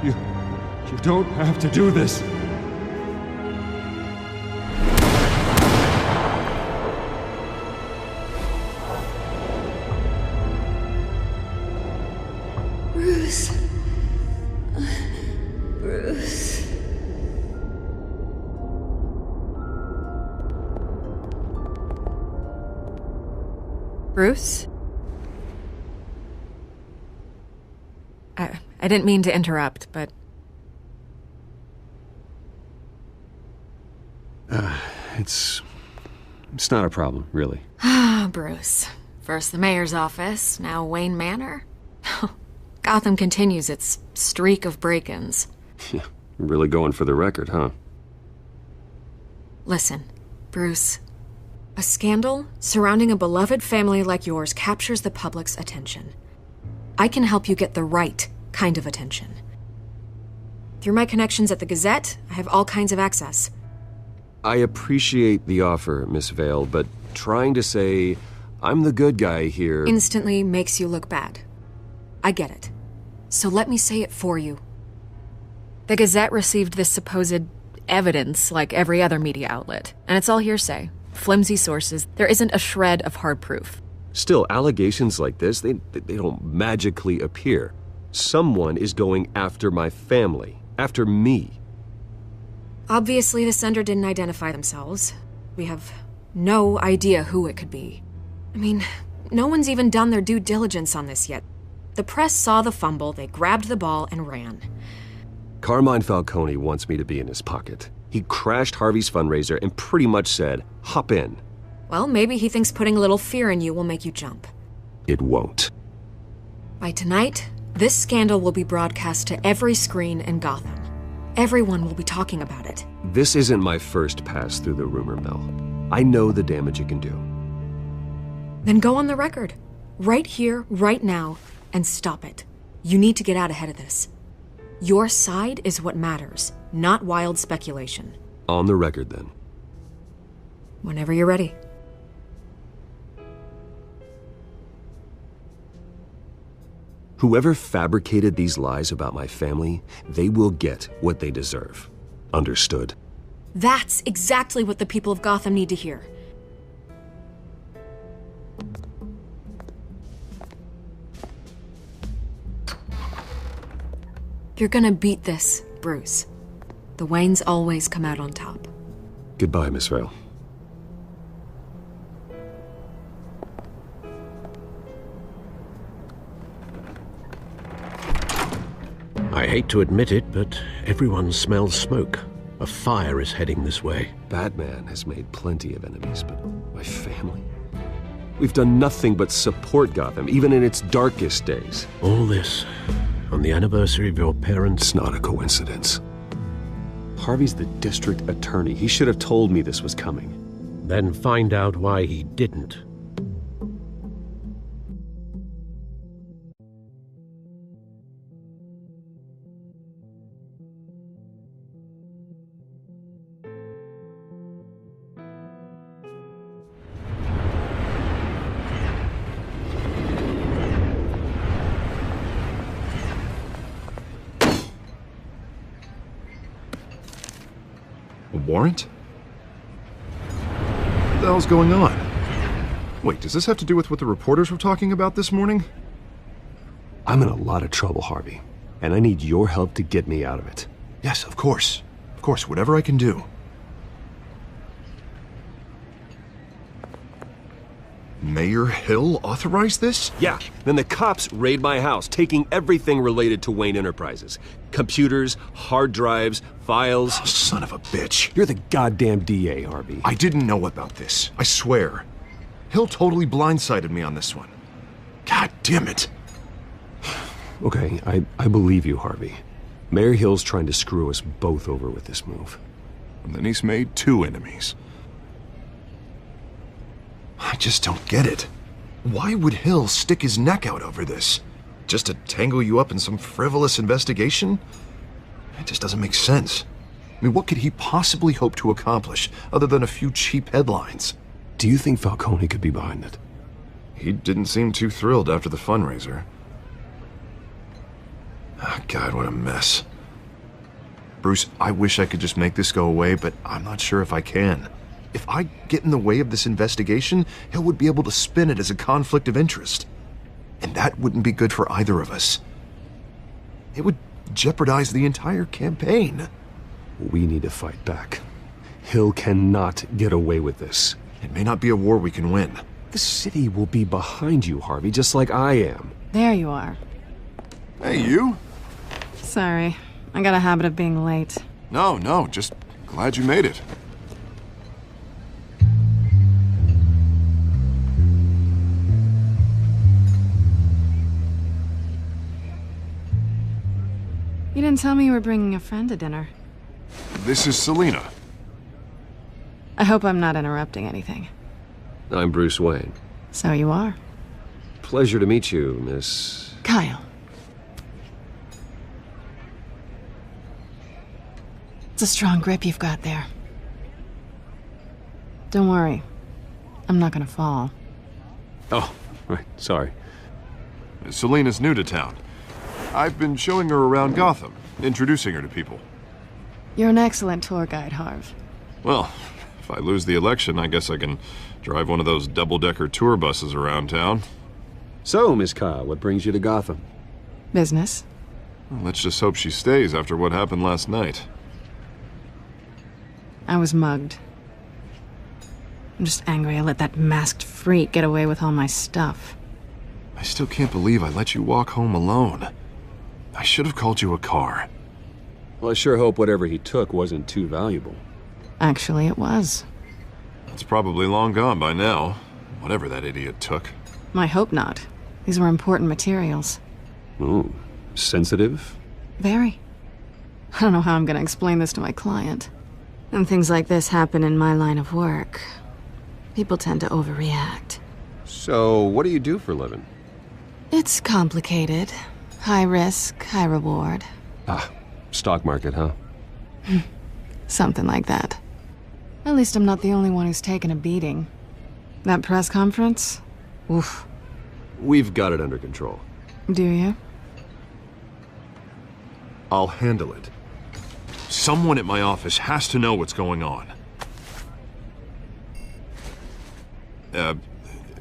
You don't have to do this. Bruce. Bruce. Bruce? I didn't mean to interrupt, but... It's not a problem, really. Ah, Bruce. First the mayor's office, now Wayne Manor. Gotham continues its streak of break-ins. Yeah, really going for the record, huh? Listen, Bruce. A scandal surrounding a beloved family like yours captures the public's attention. I can help you get the right kind of attention. Through my connections at the Gazette, I have all kinds of access. I appreciate the offer, Miss Vale, but trying to say I'm the good guy here... instantly makes you look bad. I get it. So let me say it for you. The Gazette received this supposed evidence like every other media outlet, and it's all hearsay. Flimsy sources. There isn't a shred of hard proof. Still, allegations like this, they don't magically appear. Someone is going after my family, after me. Obviously, the sender didn't identify themselves. We have no idea who it could be. I mean, no one's even done their due diligence on this yet. The press saw the fumble, they grabbed the ball and ran. Carmine Falcone wants me to be in his pocket. He crashed Harvey's fundraiser and pretty much said, hop in. Well, maybe he thinks putting a little fear in you will make you jump. It won't. By tonight, this scandal will be broadcast to every screen in Gotham. Everyone will be talking about it. This isn't my first pass through the rumor mill. I know the damage it can do. Then go on the record. Right here, right now, and stop it. You need to get out ahead of this. Your side is what matters, not wild speculation. On the record, then. Whenever you're ready. Whoever fabricated these lies about my family, they will get what they deserve. Understood? That's exactly what the people of Gotham need to hear. You're gonna beat this, Bruce. The Waynes always come out on top. Goodbye, Miss Vale. I hate to admit it, but everyone smells smoke. A fire is heading this way. Batman has made plenty of enemies, but my family? We've done nothing but support Gotham, even in its darkest days. All this on the anniversary of your parents'... It's not a coincidence. Harvey's the district attorney. He should have told me this was coming. Then find out why he didn't. Warrant? What the hell's going on? Wait, does this have to do with what the reporters were talking about this morning? I'm in a lot of trouble, Harvey, and I need your help to get me out of it. Yes, of course. Of course, whatever I can do. Mayor Hill authorized this? Yeah, then the cops raid my house, taking everything related to Wayne Enterprises. Computers, hard drives, files. Oh, son of a bitch. You're the goddamn DA, Harvey. I didn't know about this. I swear. Hill totally blindsided me on this one. God damn it. Okay, I believe you, Harvey. Mayor Hill's trying to screw us both over with this move. And then he's made 2 enemies. I just don't get it. Why would Hill stick his neck out over this? Just to tangle you up in some frivolous investigation? It just doesn't make sense. I mean, what could he possibly hope to accomplish other than a few cheap headlines? Do you think Falcone could be behind it? He didn't seem too thrilled after the fundraiser. Oh, God, what a mess. Bruce, I wish I could just make this go away, but I'm not sure if I can. If I get in the way of this investigation, Hill would be able to spin it as a conflict of interest. And that wouldn't be good for either of us. It would jeopardize the entire campaign. We need to fight back. Hill cannot get away with this. It may not be a war we can win. The city will be behind you, Harvey, just like I am. There you are. Hey, you? Sorry. I got a habit of being late. No, just glad you made it. You didn't tell me you were bringing a friend to dinner. This is Selina. I hope I'm not interrupting anything. I'm Bruce Wayne. So you are. Pleasure to meet you, Miss... Kyle. It's a strong grip you've got there. Don't worry. I'm not gonna fall. Oh, right, sorry. Selina's new to town. I've been showing her around Gotham, introducing her to people. You're an excellent tour guide, Harv. Well, if I lose the election, I guess I can drive one of those double-decker tour buses around town. So, Miss Kyle, what brings you to Gotham? Business. Well, let's just hope she stays after what happened last night. I was mugged. I'm just angry I let that masked freak get away with all my stuff. I still can't believe I let you walk home alone. I should have called you a car. Well, I sure hope whatever he took wasn't too valuable. Actually, it was. It's probably long gone by now, whatever that idiot took. I hope not. These were important materials. Ooh, sensitive? Very. I don't know how I'm gonna explain this to my client. When things like this happen in my line of work, people tend to overreact. So, what do you do for a living? It's complicated. High risk, high reward. Ah, stock market, huh? Something like that. At least I'm not the only one who's taken a beating. That press conference? Oof. We've got it under control. Do you? I'll handle it. Someone at my office has to know what's going on.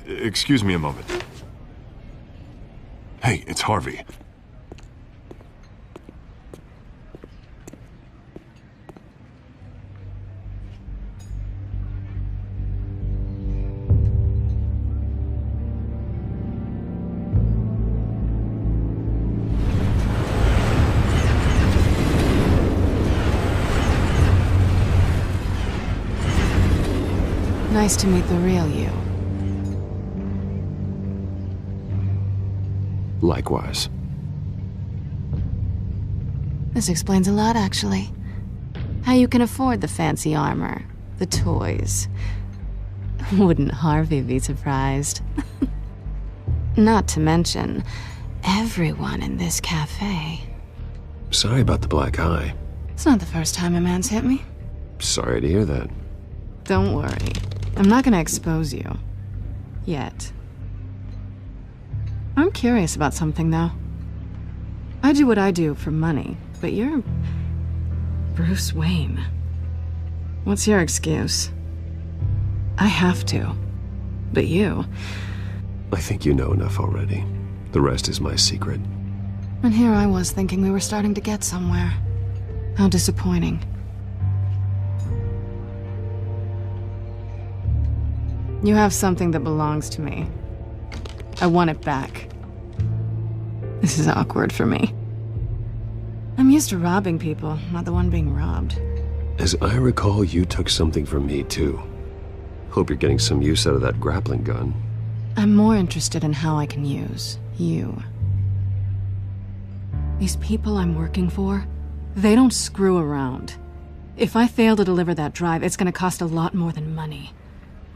Excuse me a moment. Hey, it's Harvey. Nice to meet the real you. Likewise. This explains a lot, actually. How you can afford the fancy armor, the toys. Wouldn't Harvey be surprised? Not to mention, everyone in this cafe. Sorry about the black eye. It's not the first time a man's hit me. Sorry to hear that. Don't worry. I'm not gonna expose you. Yet. I'm curious about something, though. I do what I do for money, but you're... Bruce Wayne. What's your excuse? I have to. But you... I think you know enough already. The rest is my secret. And here I was thinking we were starting to get somewhere. How disappointing. You have something that belongs to me. I want it back. This is awkward for me. I'm used to robbing people, not the one being robbed. As I recall, you took something from me, too. Hope you're getting some use out of that grappling gun. I'm more interested in how I can use you. These people I'm working for, they don't screw around. If I fail to deliver that drive, it's gonna cost a lot more than money.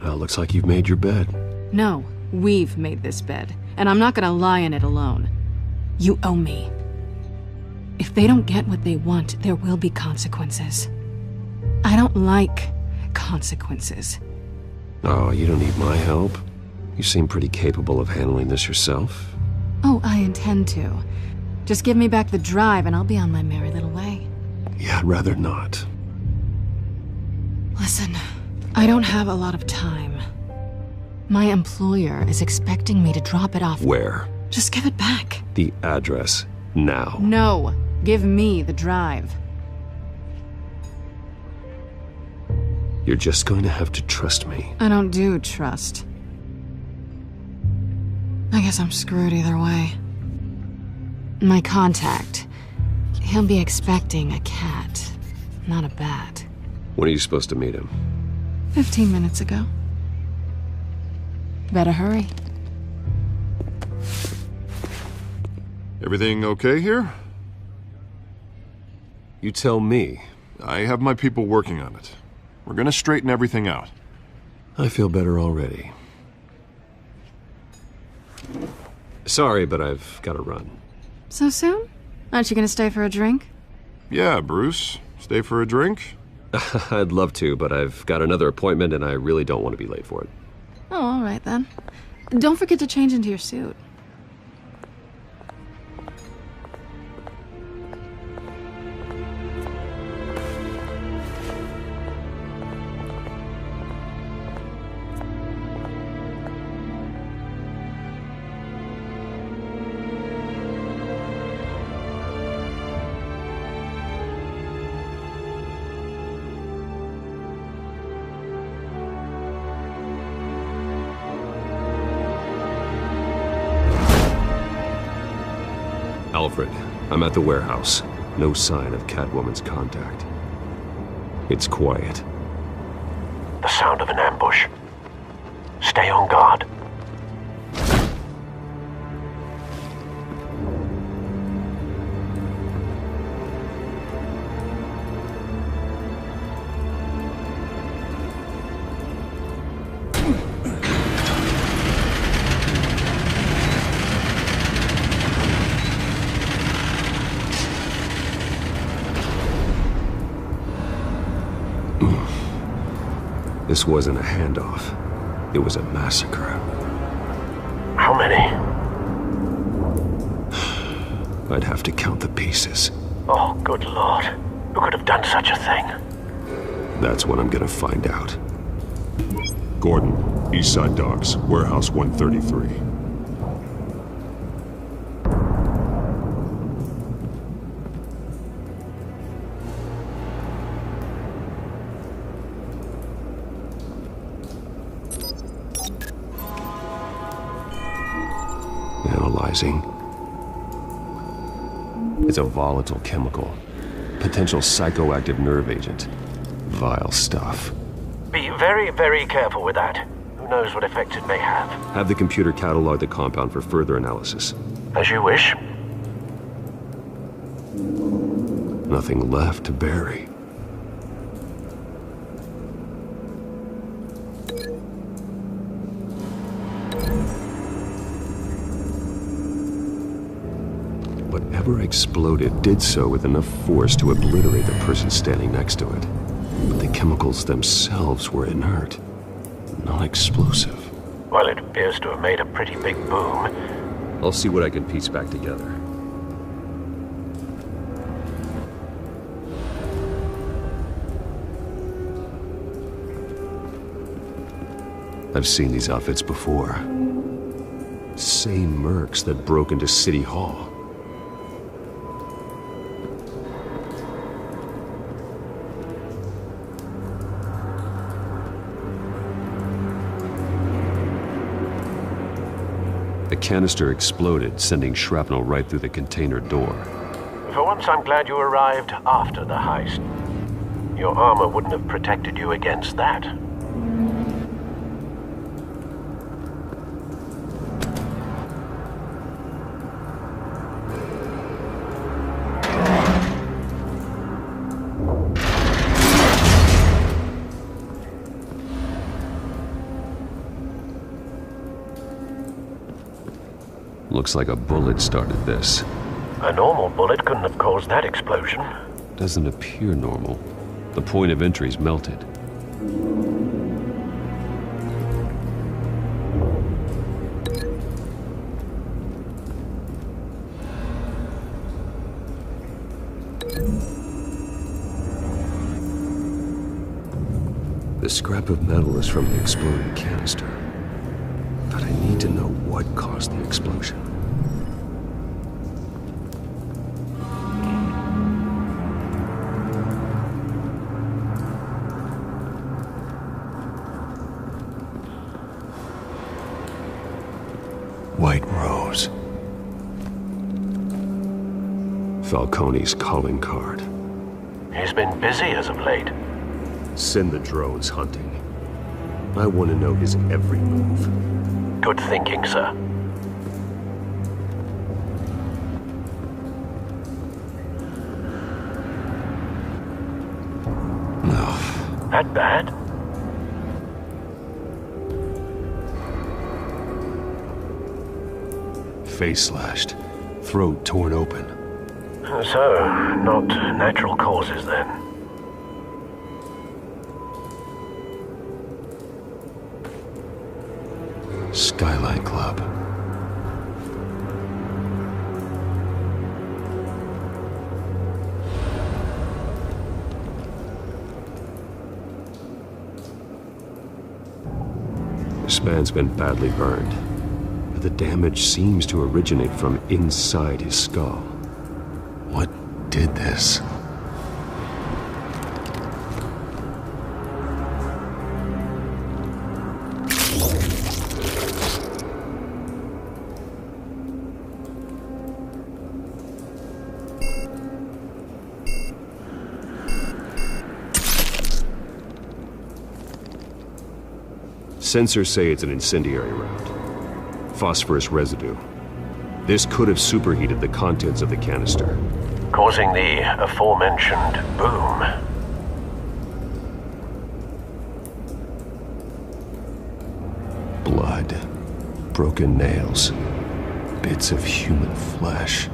Well, looks like you've made your bed. No, we've made this bed, and I'm not gonna lie in it alone. You owe me. If they don't get what they want, there will be consequences. I don't like consequences. Oh, you don't need my help. You seem pretty capable of handling this yourself. Oh, I intend to. Just give me back the drive and I'll be on my merry little way. Yeah, I'd rather not. Listen, I don't have a lot of time. My employer is expecting me to drop it off. Where? Just give it back. The address Now. No. Give me the drive. You're just going to have to trust me. I don't do trust. I guess I'm screwed either way. My contact. He'll be expecting a cat, not a bat. When are you supposed to meet him? 15 minutes ago. Better hurry. Everything okay here? You tell me. I have my people working on it. We're gonna straighten everything out. I feel better already. Sorry, but I've got to run. So soon? Aren't you gonna stay for a drink? Yeah, Bruce. Stay for a drink? I'd love to, but I've got another appointment and I really don't want to be late for it. Oh, all right then. Don't forget to change into your suit. Alfred, I'm at the warehouse. No sign of Catwoman's contact. It's quiet. The sound of an ambush. Stay on guard. This wasn't a handoff. It was a massacre. How many? I'd have to count the pieces. Oh, good lord. Who could have done such a thing? That's what I'm gonna find out. Gordon, Eastside Docks, Warehouse 133. Analyzing. It's a volatile chemical. Potential psychoactive nerve agent. Vile stuff. Be very, very careful with that. Who knows what effect it may have. Have the computer catalog the compound for further analysis. As you wish. Nothing left to bury. Whatever exploded did so with enough force to obliterate the person standing next to it. But the chemicals themselves were inert, non-explosive. Well, it appears to have made a pretty big boom. I'll see what I can piece back together. I've seen these outfits before. Same mercs that broke into City Hall. The canister exploded, sending shrapnel right through the container door. For once, I'm glad you arrived after the heist. Your armor wouldn't have protected you against that. Looks like a bullet started this. A normal bullet couldn't have caused that explosion. Doesn't appear normal. The point of entry's melted. The scrap of metal is from the exploded canister. But I need to know what caused the explosion. Falcone's calling card. He's been busy as of late. Send the drones hunting. I want to know his every move. Good thinking, sir. No. That bad? Face slashed. Throat torn open. So, not natural causes then. Skyline Club. This man's been badly burned, but the damage seems to originate from inside his skull. What did this? Sensors say it's an incendiary round. Phosphorus residue. This could have superheated the contents of the canister, causing the aforementioned boom. Blood, broken nails, bits of human flesh.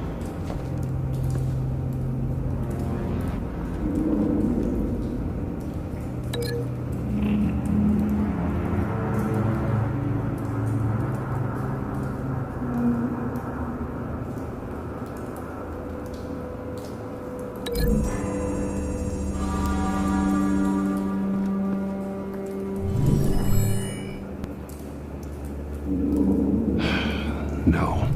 No.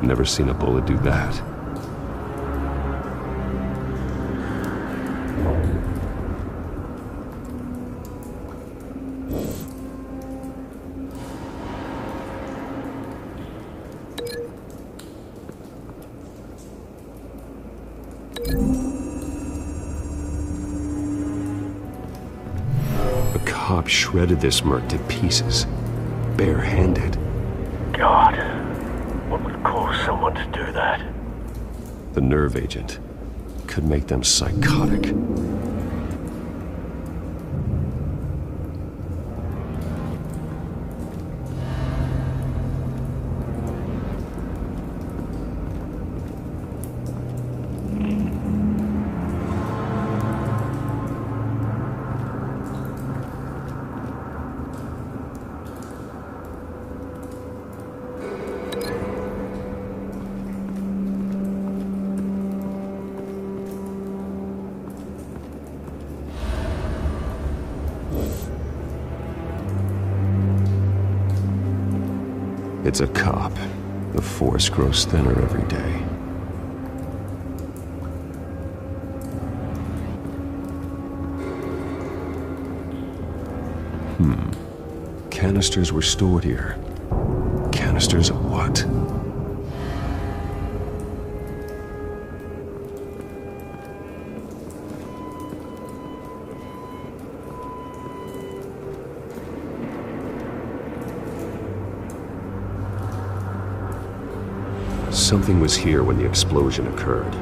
Never seen a bullet do that. A cop shredded this merc to pieces, bare-handed. God. What would cause someone to do that? The nerve agent could make them psychotic. It's a cop. The force grows thinner every day. Canisters were stored here. Canisters of what? Something was here when the explosion occurred.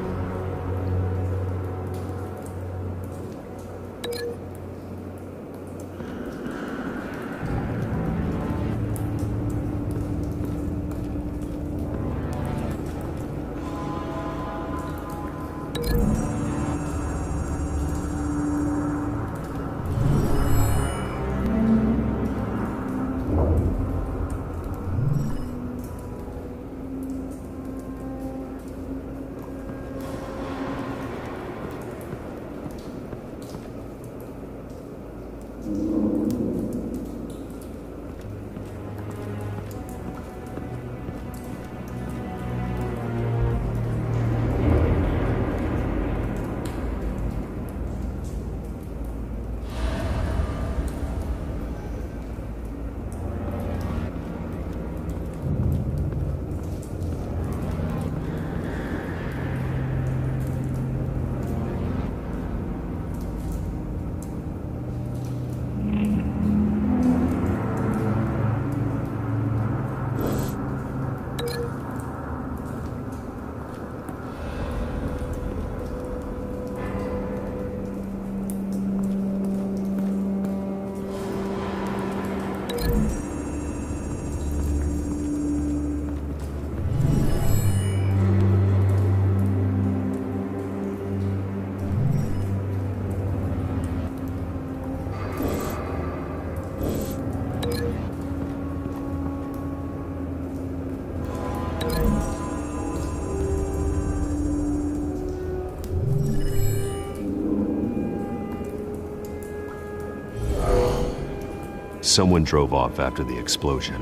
someone drove off after the explosion.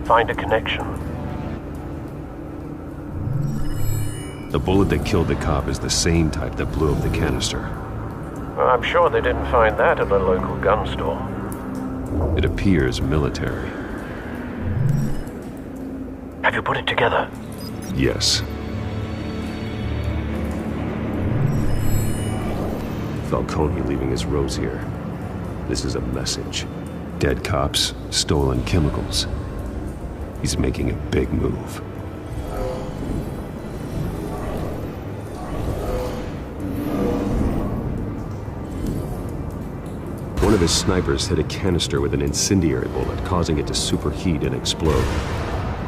Find a connection. The bullet that killed the cop is the same type that blew up the canister. I'm sure they didn't find that at a local gun store. It appears military. Have you put it together? Yes. Falcone leaving his rose here. This is a message. Dead cops, stolen chemicals. He's making a big move. One of his snipers hit a canister with an incendiary bullet, causing it to superheat and explode.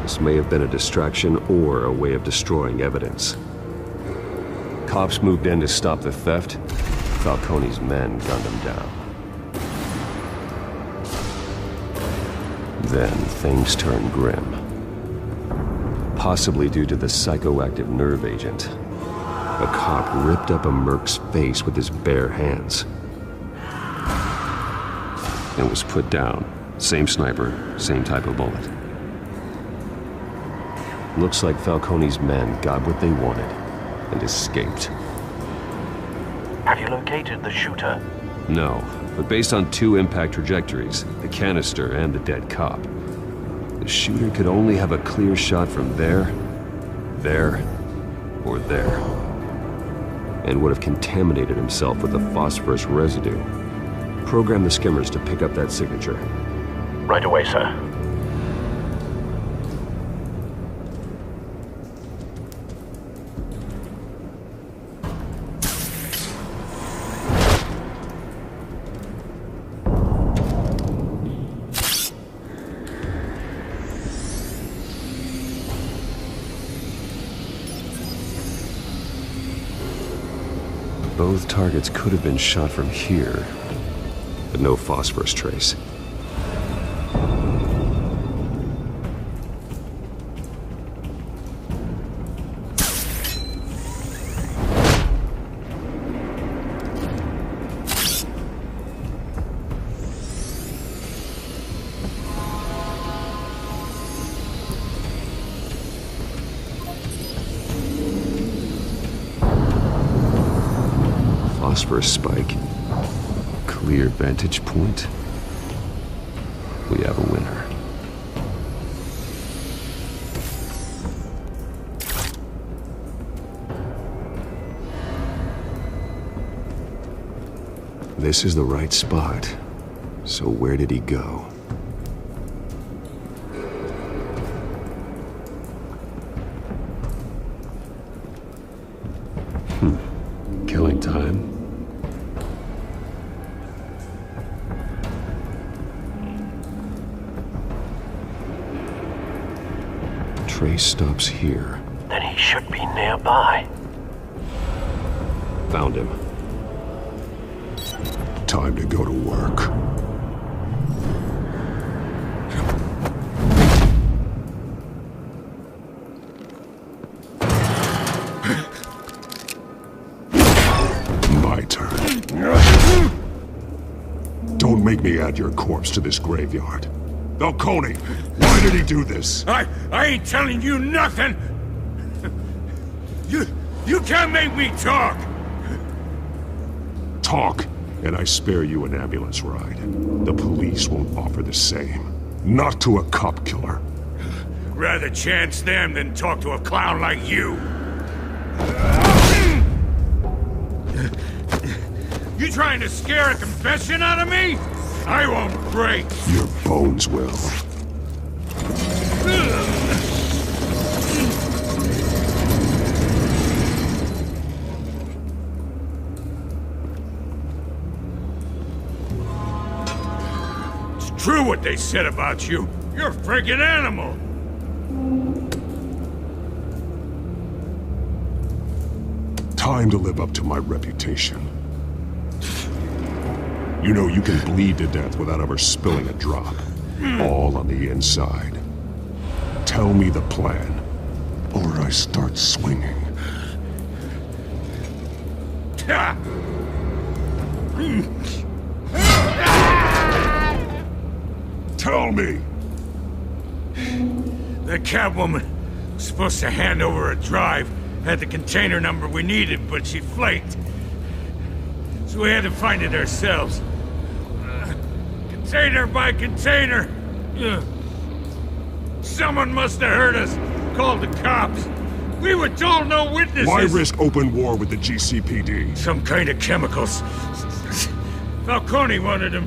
This may have been a distraction or a way of destroying evidence. Cops moved in to stop the theft. Falcone's men gunned him down. Then things turned grim. Possibly due to the psychoactive nerve agent. A cop ripped up a merc's face with his bare hands. And was put down. Same sniper, same type of bullet. Looks like Falcone's men got what they wanted and escaped. Have you located the shooter? No, but based on two impact trajectories, the canister and the dead cop, the shooter could only have a clear shot from there, or there, and would have contaminated himself with the phosphorus residue. Program the skimmers to pick up that signature. Right away, sir. Both targets could have been shot from here, but no phosphorus trace. Phosphorus spike. Clear vantage point. We have a winner. This is the right spot. So where did he go? Killing time? Trace stops here. Then he should be nearby. Found him. Time to go to work. My turn. Don't make me add your corpse to this graveyard. Falcone, why did he do this? I ain't telling you nothing! You can't make me talk! Talk, and I spare you an ambulance ride. The police won't offer the same. Not to a cop killer. Rather chance them than talk to a clown like you. You trying to scare a confession out of me? I won't break. Your bones will. It's true what they said about you. You're a freaking animal. Time to live up to my reputation. You know you can bleed to death without ever spilling a drop. All on the inside. Tell me the plan, or I start swinging. Tell me! The Catwoman was supposed to hand over a drive, had the container number we needed, but she flaked. So we had to find it ourselves. Container by container. Someone must have heard us, called the cops. We were told no witnesses. Why risk open war with the GCPD? Some kind of chemicals. Falcone wanted them.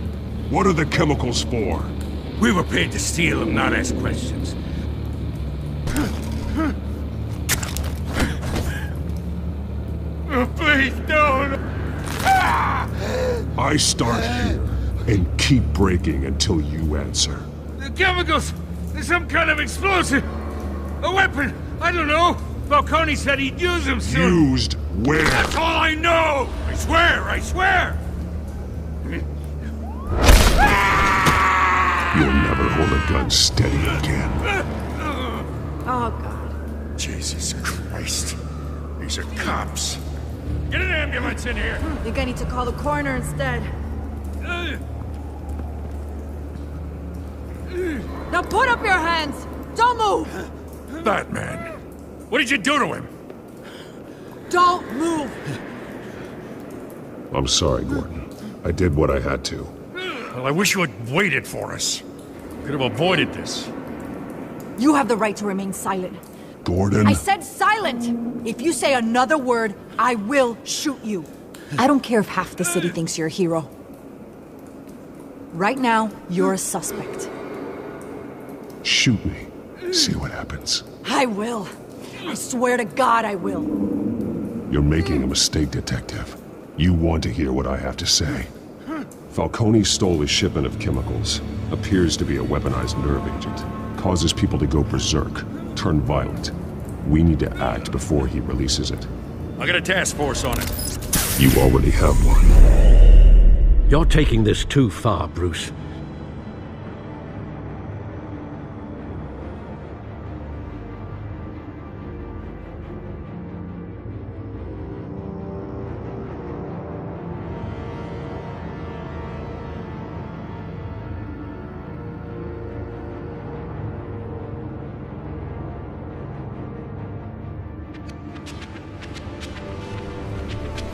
What are the chemicals for? We were paid to steal them, not ask questions. Oh, please don't. I start here and keep breaking until you answer. The chemicals! There's some kind of explosive! A weapon! I don't know! Falcone said he'd use them soon! Used where? That's all I know! I swear! I swear! You'll never hold a gun steady again. Oh, God. Jesus Christ. These are cops. Get an ambulance in here! I think I need to call the coroner instead. Now put up your hands! Don't move! Batman, what did you do to him? Don't move! I'm sorry, Gordon. I did what I had to. Well, I wish you had waited for us. Could have avoided this. You have the right to remain silent. Gordon? I said silent! If you say another word, I will shoot you. I don't care if half the city thinks you're a hero. Right now, you're a suspect. Shoot me. See what happens. I will. I swear to God I will. You're making a mistake, Detective. You want to hear what I have to say. Falcone stole a shipment of chemicals. Appears to be a weaponized nerve agent. Causes people to go berserk, turn violent. We need to act before he releases it. I got a task force on it. You already have one. You're taking this too far, Bruce.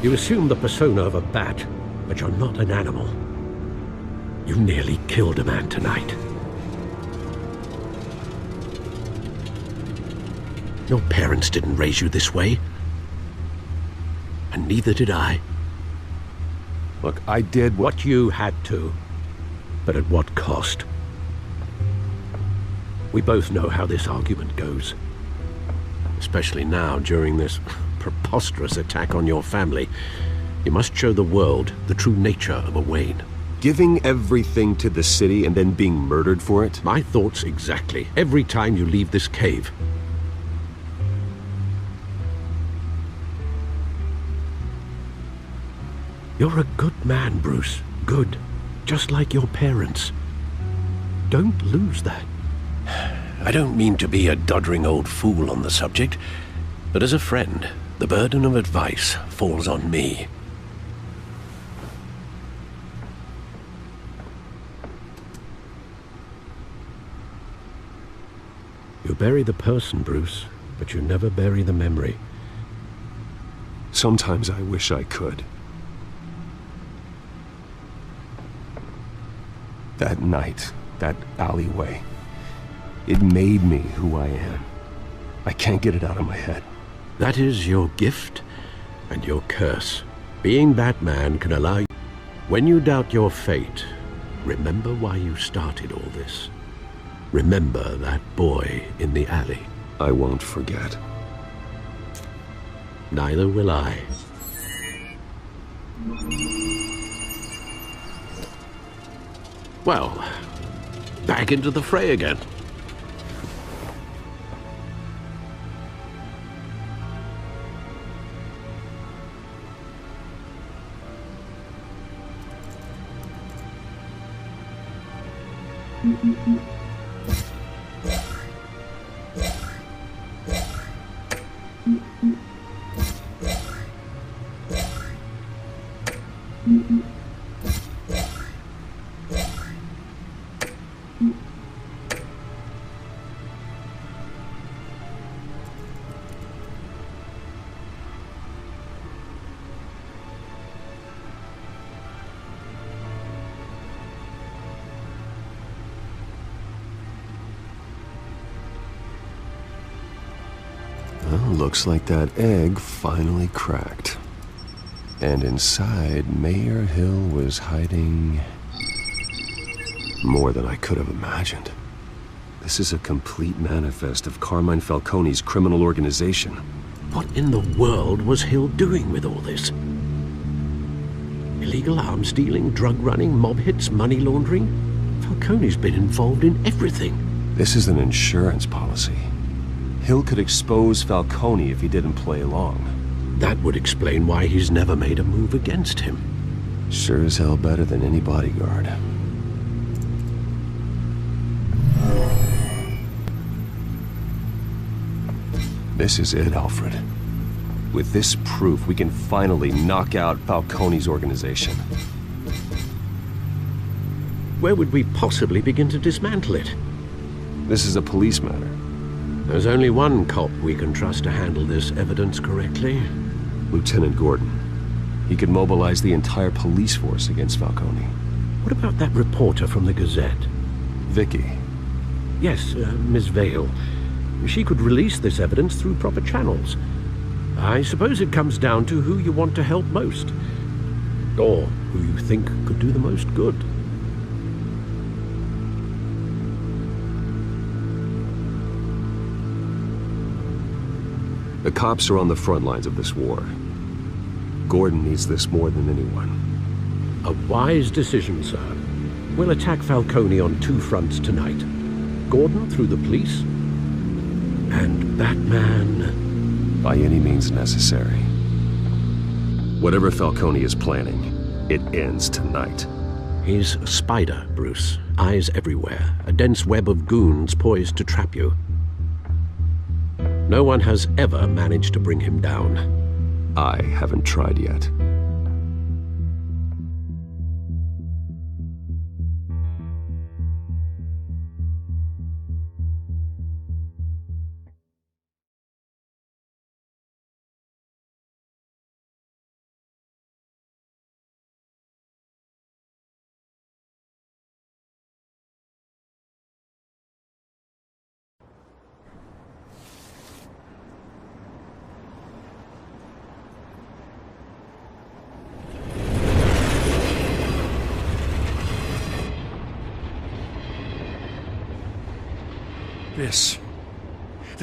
You assume the persona of a bat, but you're not an animal. You nearly killed a man tonight. Your parents didn't raise you this way. And neither did I. Look, I did what you had to. But at what cost? We both know how this argument goes. Especially now, during this preposterous attack on your family. You must show the world the true nature of a Wayne. Giving everything to the city and then being murdered for it? My thoughts exactly. Every time you leave this cave. You're a good man, Bruce. Good. Just like your parents. Don't lose that. I don't mean to be a doddering old fool on the subject, but as a friend, the burden of advice falls on me. You bury the person, Bruce, but you never bury the memory. Sometimes I wish I could. That night, that alleyway, it made me who I am. I can't get it out of my head. That is your gift and your curse. Being Batman can allow you... When you doubt your fate, remember why you started all this. Remember that boy in the alley. I won't forget. Neither will I. Well, back into the fray again. Looks like that egg finally cracked. And inside, Mayor Hill was hiding more than I could have imagined. This is a complete manifest of Carmine Falcone's criminal organization. What in the world was Hill doing with all this? Illegal arms dealing, drug running, mob hits, money laundering? Falcone's been involved in everything. This is an insurance policy. Hill could expose Falcone if he didn't play along. That would explain why he's never made a move against him. Sure as hell better than any bodyguard. This is it, Alfred. With this proof, we can finally knock out Falcone's organization. Where would we possibly begin to dismantle it? This is a police matter. There's only one cop we can trust to handle this evidence correctly. Lieutenant Gordon. He could mobilize the entire police force against Falcone. What about that reporter from the Gazette? Vicky. Yes, Miss Vale. She could release this evidence through proper channels. I suppose it comes down to who you want to help most. Or who you think could do the most good. The cops are on the front lines of this war. Gordon needs this more than anyone. A wise decision, sir. We'll attack Falcone on two fronts tonight. Gordon through the police, and Batman... by any means necessary. Whatever Falcone is planning, it ends tonight. He's a spider, Bruce. Eyes everywhere. A dense web of goons poised to trap you. No one has ever managed to bring him down. I haven't tried yet.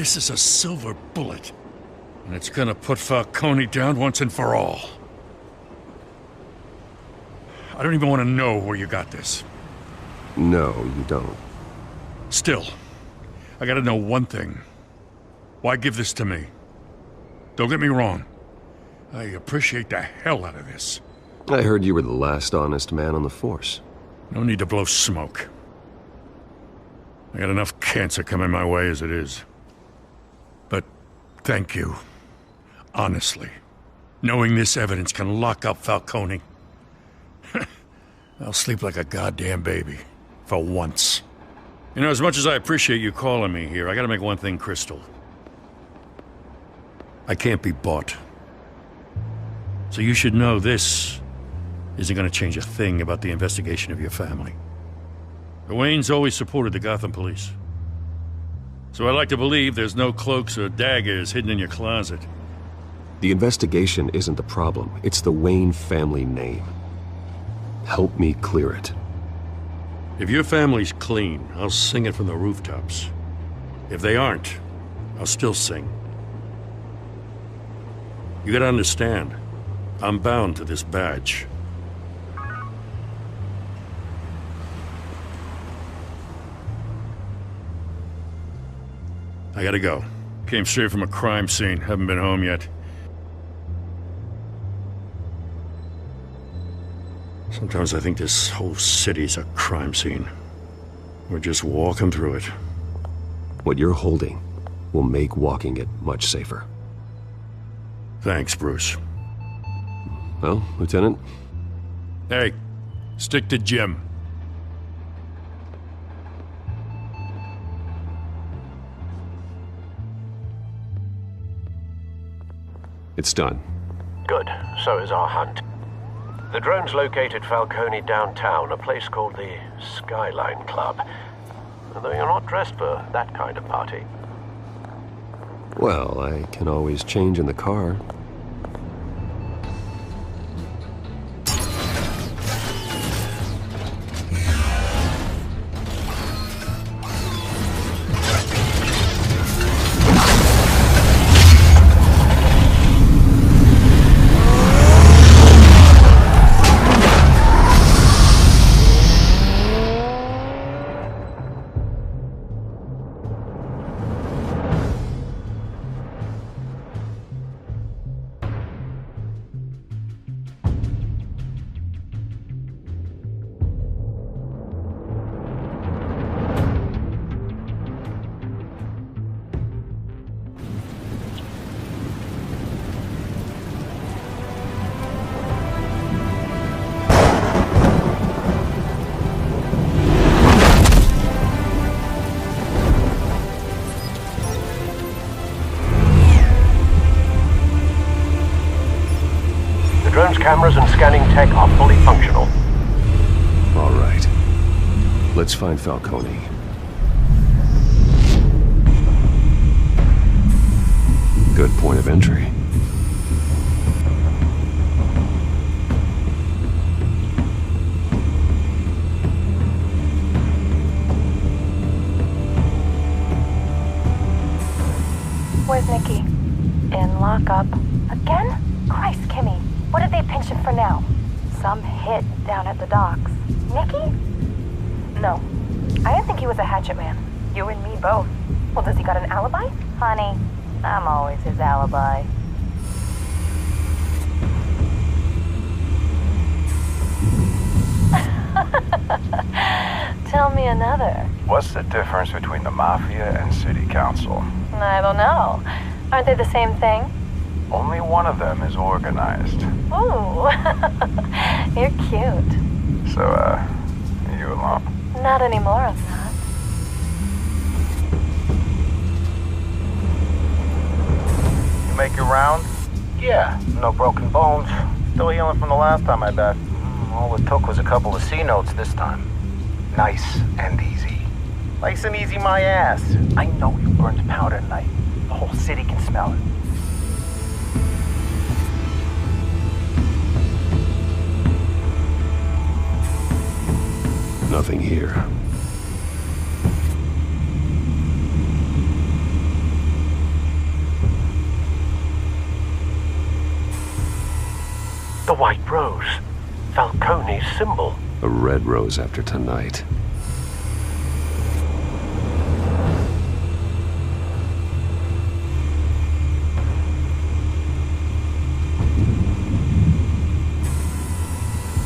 This is a silver bullet. And it's gonna put Falcone down once and for all. I don't even want to know where you got this. No, you don't. Still, I gotta know one thing. Why give this to me? Don't get me wrong. I appreciate the hell out of this. I heard you were the last honest man on the force. No need to blow smoke. I got enough cancer coming my way as it is. But thank you. Honestly. Knowing this evidence can lock up Falcone. I'll sleep like a goddamn baby. For once. You know, as much as I appreciate you calling me here, I gotta make one thing crystal. I can't be bought. So you should know this isn't gonna change a thing about the investigation of your family. The Waynes always supported the Gotham police. So I like to believe there's no cloaks or daggers hidden in your closet. The investigation isn't the problem. It's the Wayne family name. Help me clear it. If your family's clean, I'll sing it from the rooftops. If they aren't, I'll still sing. You gotta understand, I'm bound to this badge. I gotta go. Came straight from a crime scene. Haven't been home yet. Sometimes I think this whole city's a crime scene. We're just walking through it. What you're holding will make walking it much safer. Thanks, Bruce. Well, Lieutenant? Hey, stick to Jim. It's done. Good. So is our hunt. The drones located Falcone downtown, a place called the Skyline Club. Although you're not dressed for that kind of party. Well, I can always change in the car. Cameras and scanning tech are fully functional. All right. Let's find Falcone. Good point of entry. Where's Nikki? In lockup. Again? Christ, Kimmy. What did they pinch him for now? Some hit down at the docks. Nikki? No. I didn't think he was a hatchet man. You and me both. Well, does he got an alibi? Honey, I'm always his alibi. Tell me another. What's the difference between the Mafia and City Council? I don't know. Aren't they the same thing? Only one of them is organized. Ooh, you're cute. So, you alone? Not anymore, I'm not. You make your round? Yeah, no broken bones. Still healing from the last time, I bet. All it took was a couple of C notes this time. Nice and easy. Nice and easy my ass. I know you burned powder tonight. The whole city can smell it. Nothing here. The white rose. Falcone's symbol. A red rose after tonight.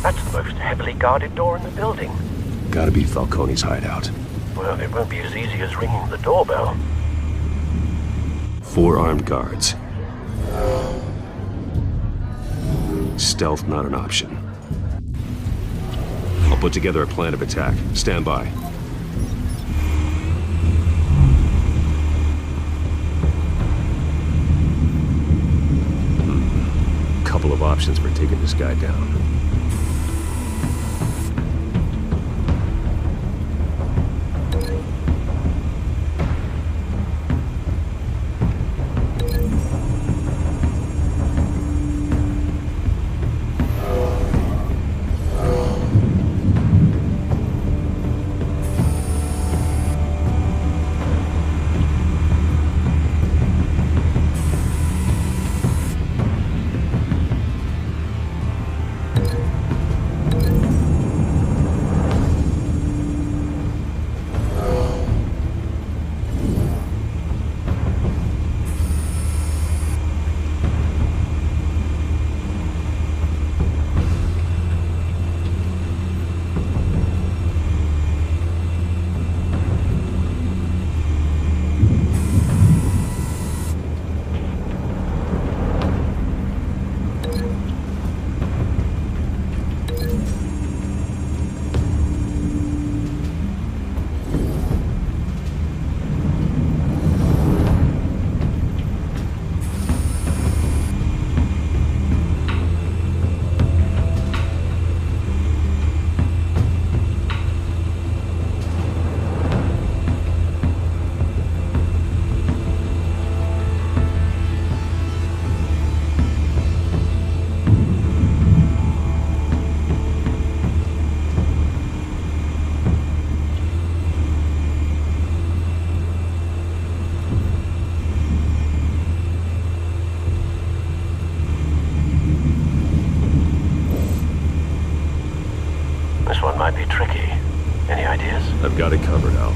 That's the most heavily guarded door in the building. Gotta be Falcone's hideout. Well, it won't be as easy as ringing the doorbell. 4 armed guards. Stealth not an option. I'll put together a plan of attack. Stand by. Couple of options for taking this guy down. got it covered, Al.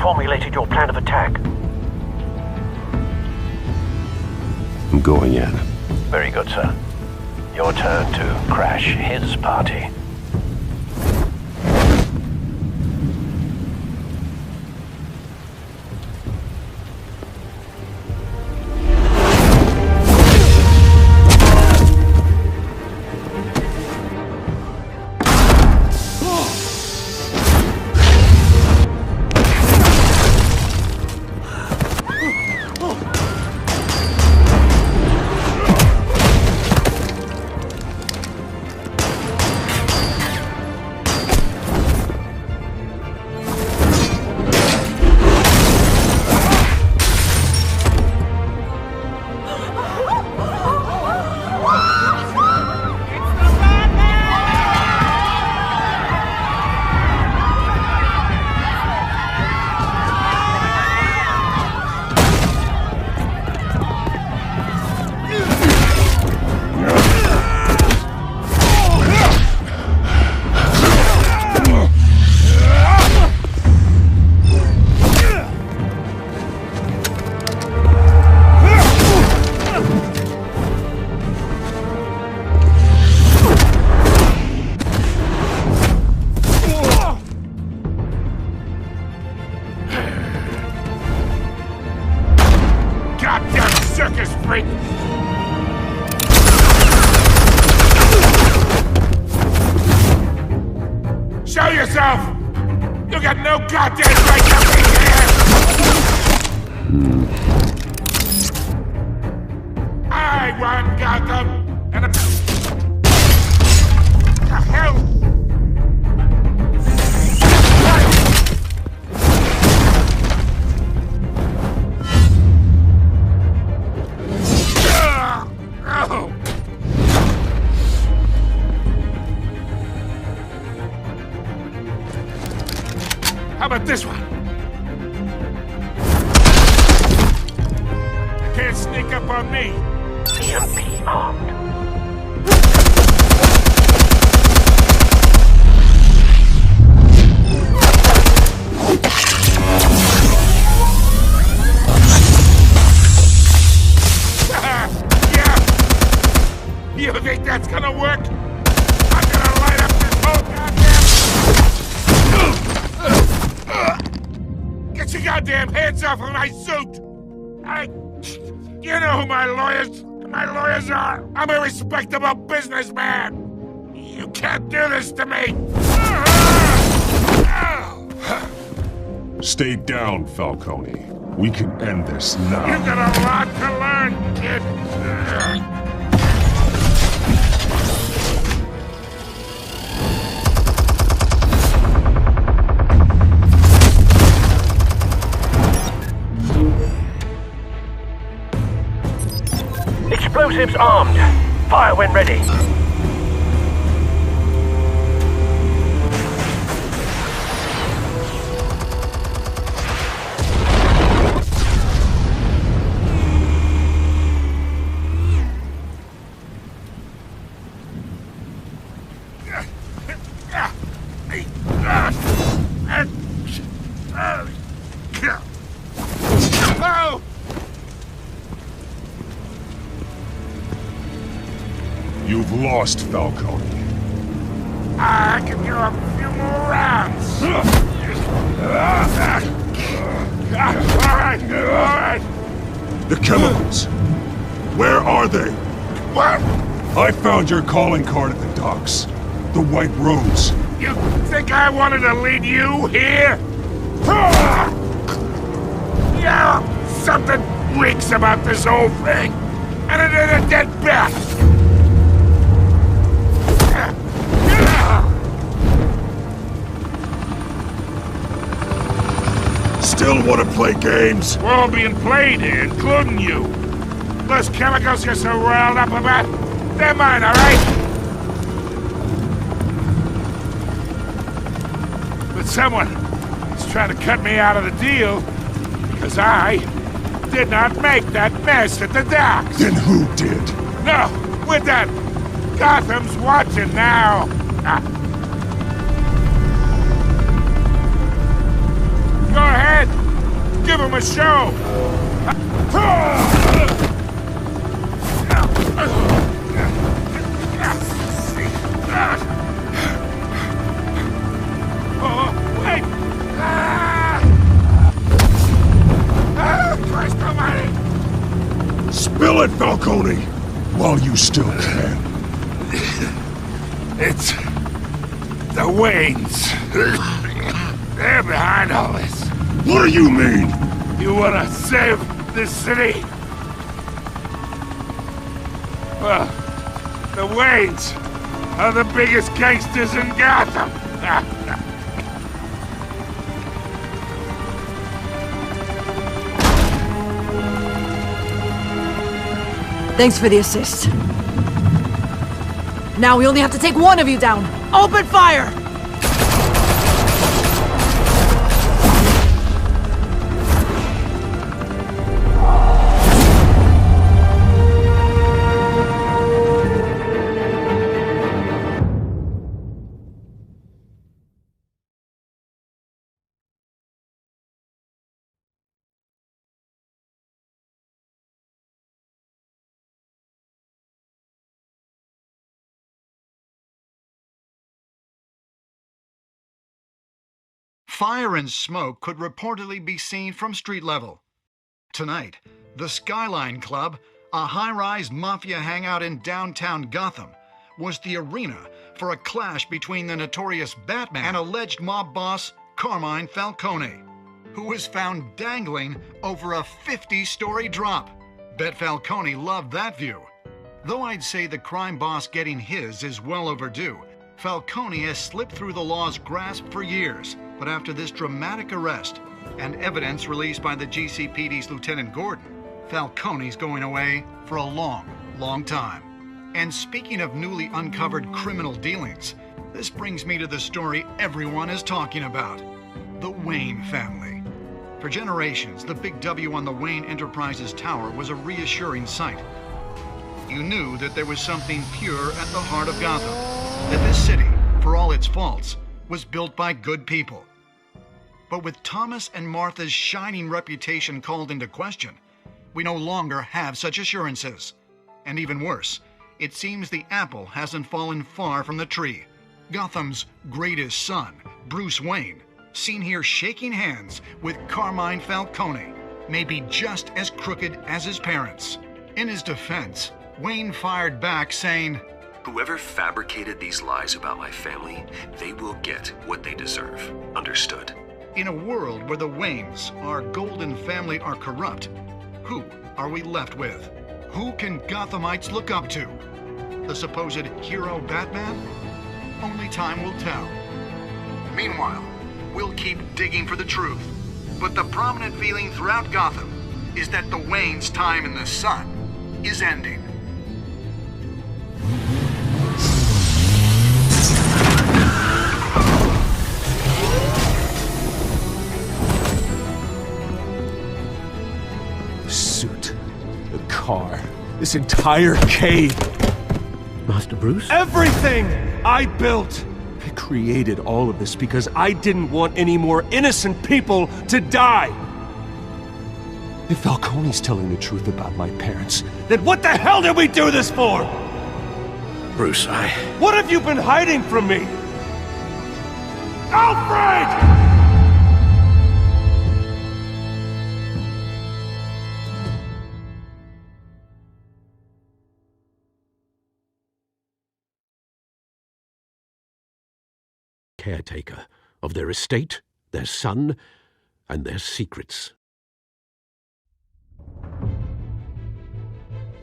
formulated your plan of attack? I'm going in. Very good, sir. Your turn to crash his party. Show yourself! You got no goddamn right to be here! I run Gotham, and the hell? How about this one? You can't sneak up on me. EMP armed. Yeah! You think that's gonna work? I'm gonna light up this whole goddamn... Get your goddamn hands off of my suit! You know who my lawyers are! I'm a respectable businessman! You can't do this to me! Stay down, Falcone. We can end this now. You've got a lot to learn, kid! Explosives armed. Fire when ready. You've lost, Falcone. I can go a few more rounds. All right. The chemicals. Where are they? What? I found your calling card at the docks. The White Rose. You think I wanted to lead you here? Yeah, something reeks about this whole thing. And it ain't a dead bat. Still want to play games? We're all being played here, including you. Those chemicals you're so riled up about, they're mine, all right? But someone is trying to cut me out of the deal because I did not make that mess at the docks. Then who did? No, we're done. Gotham's watching now. Go ahead. Give him a show. Oh, wait. Christ almighty. Spill it, Falcone, while you still can. It's the Waynes. They're behind all this. What do you mean? You wanna save this city? Well, the Waynes are the biggest gangsters in Gotham. Thanks for the assist. Now we only have to take one of you down. Open fire! Fire and smoke could reportedly be seen from street level. Tonight, the Skyline Club a high-rise mafia hangout in downtown Gotham, was the arena for a clash between the notorious Batman and alleged mob boss Carmine Falcone, who was found dangling over a 50-story drop. Bet Falcone loved that view. Though I'd say the crime boss getting his is well overdue, Falcone has slipped through the law's grasp for years. But after this dramatic arrest and evidence released by the GCPD's Lieutenant Gordon, Falcone's going away for a long, long time. And speaking of newly uncovered criminal dealings, this brings me to the story everyone is talking about: the Wayne family. For generations, the big W on the Wayne Enterprises tower was a reassuring sight. You knew that there was something pure at the heart of Gotham, that this city, for all its faults, was built by good people. But with Thomas and Martha's shining reputation called into question, we no longer have such assurances. And even worse, it seems the apple hasn't fallen far from the tree. Gotham's greatest son, Bruce Wayne, seen here shaking hands with Carmine Falcone, may be just as crooked as his parents. In his defense, Wayne fired back saying, "Whoever fabricated these lies about my family, they will get what they deserve. Understood?" In a world where the Waynes, our golden family, are corrupt, who are we left with? Who can Gothamites look up to? The supposed hero Batman? Only time will tell. Meanwhile, we'll keep digging for the truth. But the prominent feeling throughout Gotham is that the Waynes' time in the sun is ending. Suit, the car, this entire cave. Master Bruce? Everything I built! I created all of this because I didn't want any more innocent people to die! If Falcone's telling the truth about my parents, then what the hell did we do this for? Bruce, What have you been hiding from me? Alfred! Caretaker of their estate, their son, and their secrets.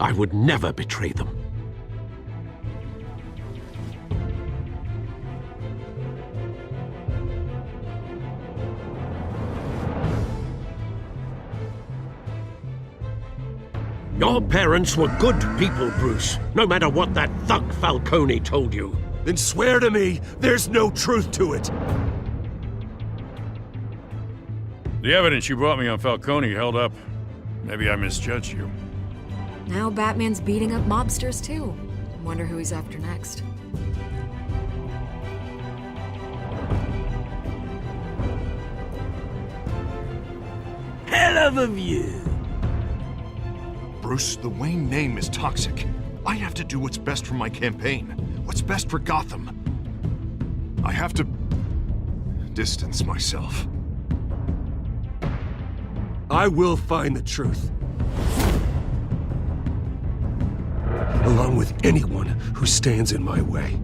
I would never betray them. Your parents were good people, Bruce, no matter what that thug Falcone told you. Then swear to me there's no truth to it. The evidence you brought me on Falcone held up. Maybe I misjudged you. Now Batman's beating up mobsters, too. Wonder who he's after next. Hell of a view. Bruce, the Wayne name is toxic. I have to do what's best for my campaign. What's best for Gotham. I have to distance myself. I will find the truth. Along with anyone who stands in my way.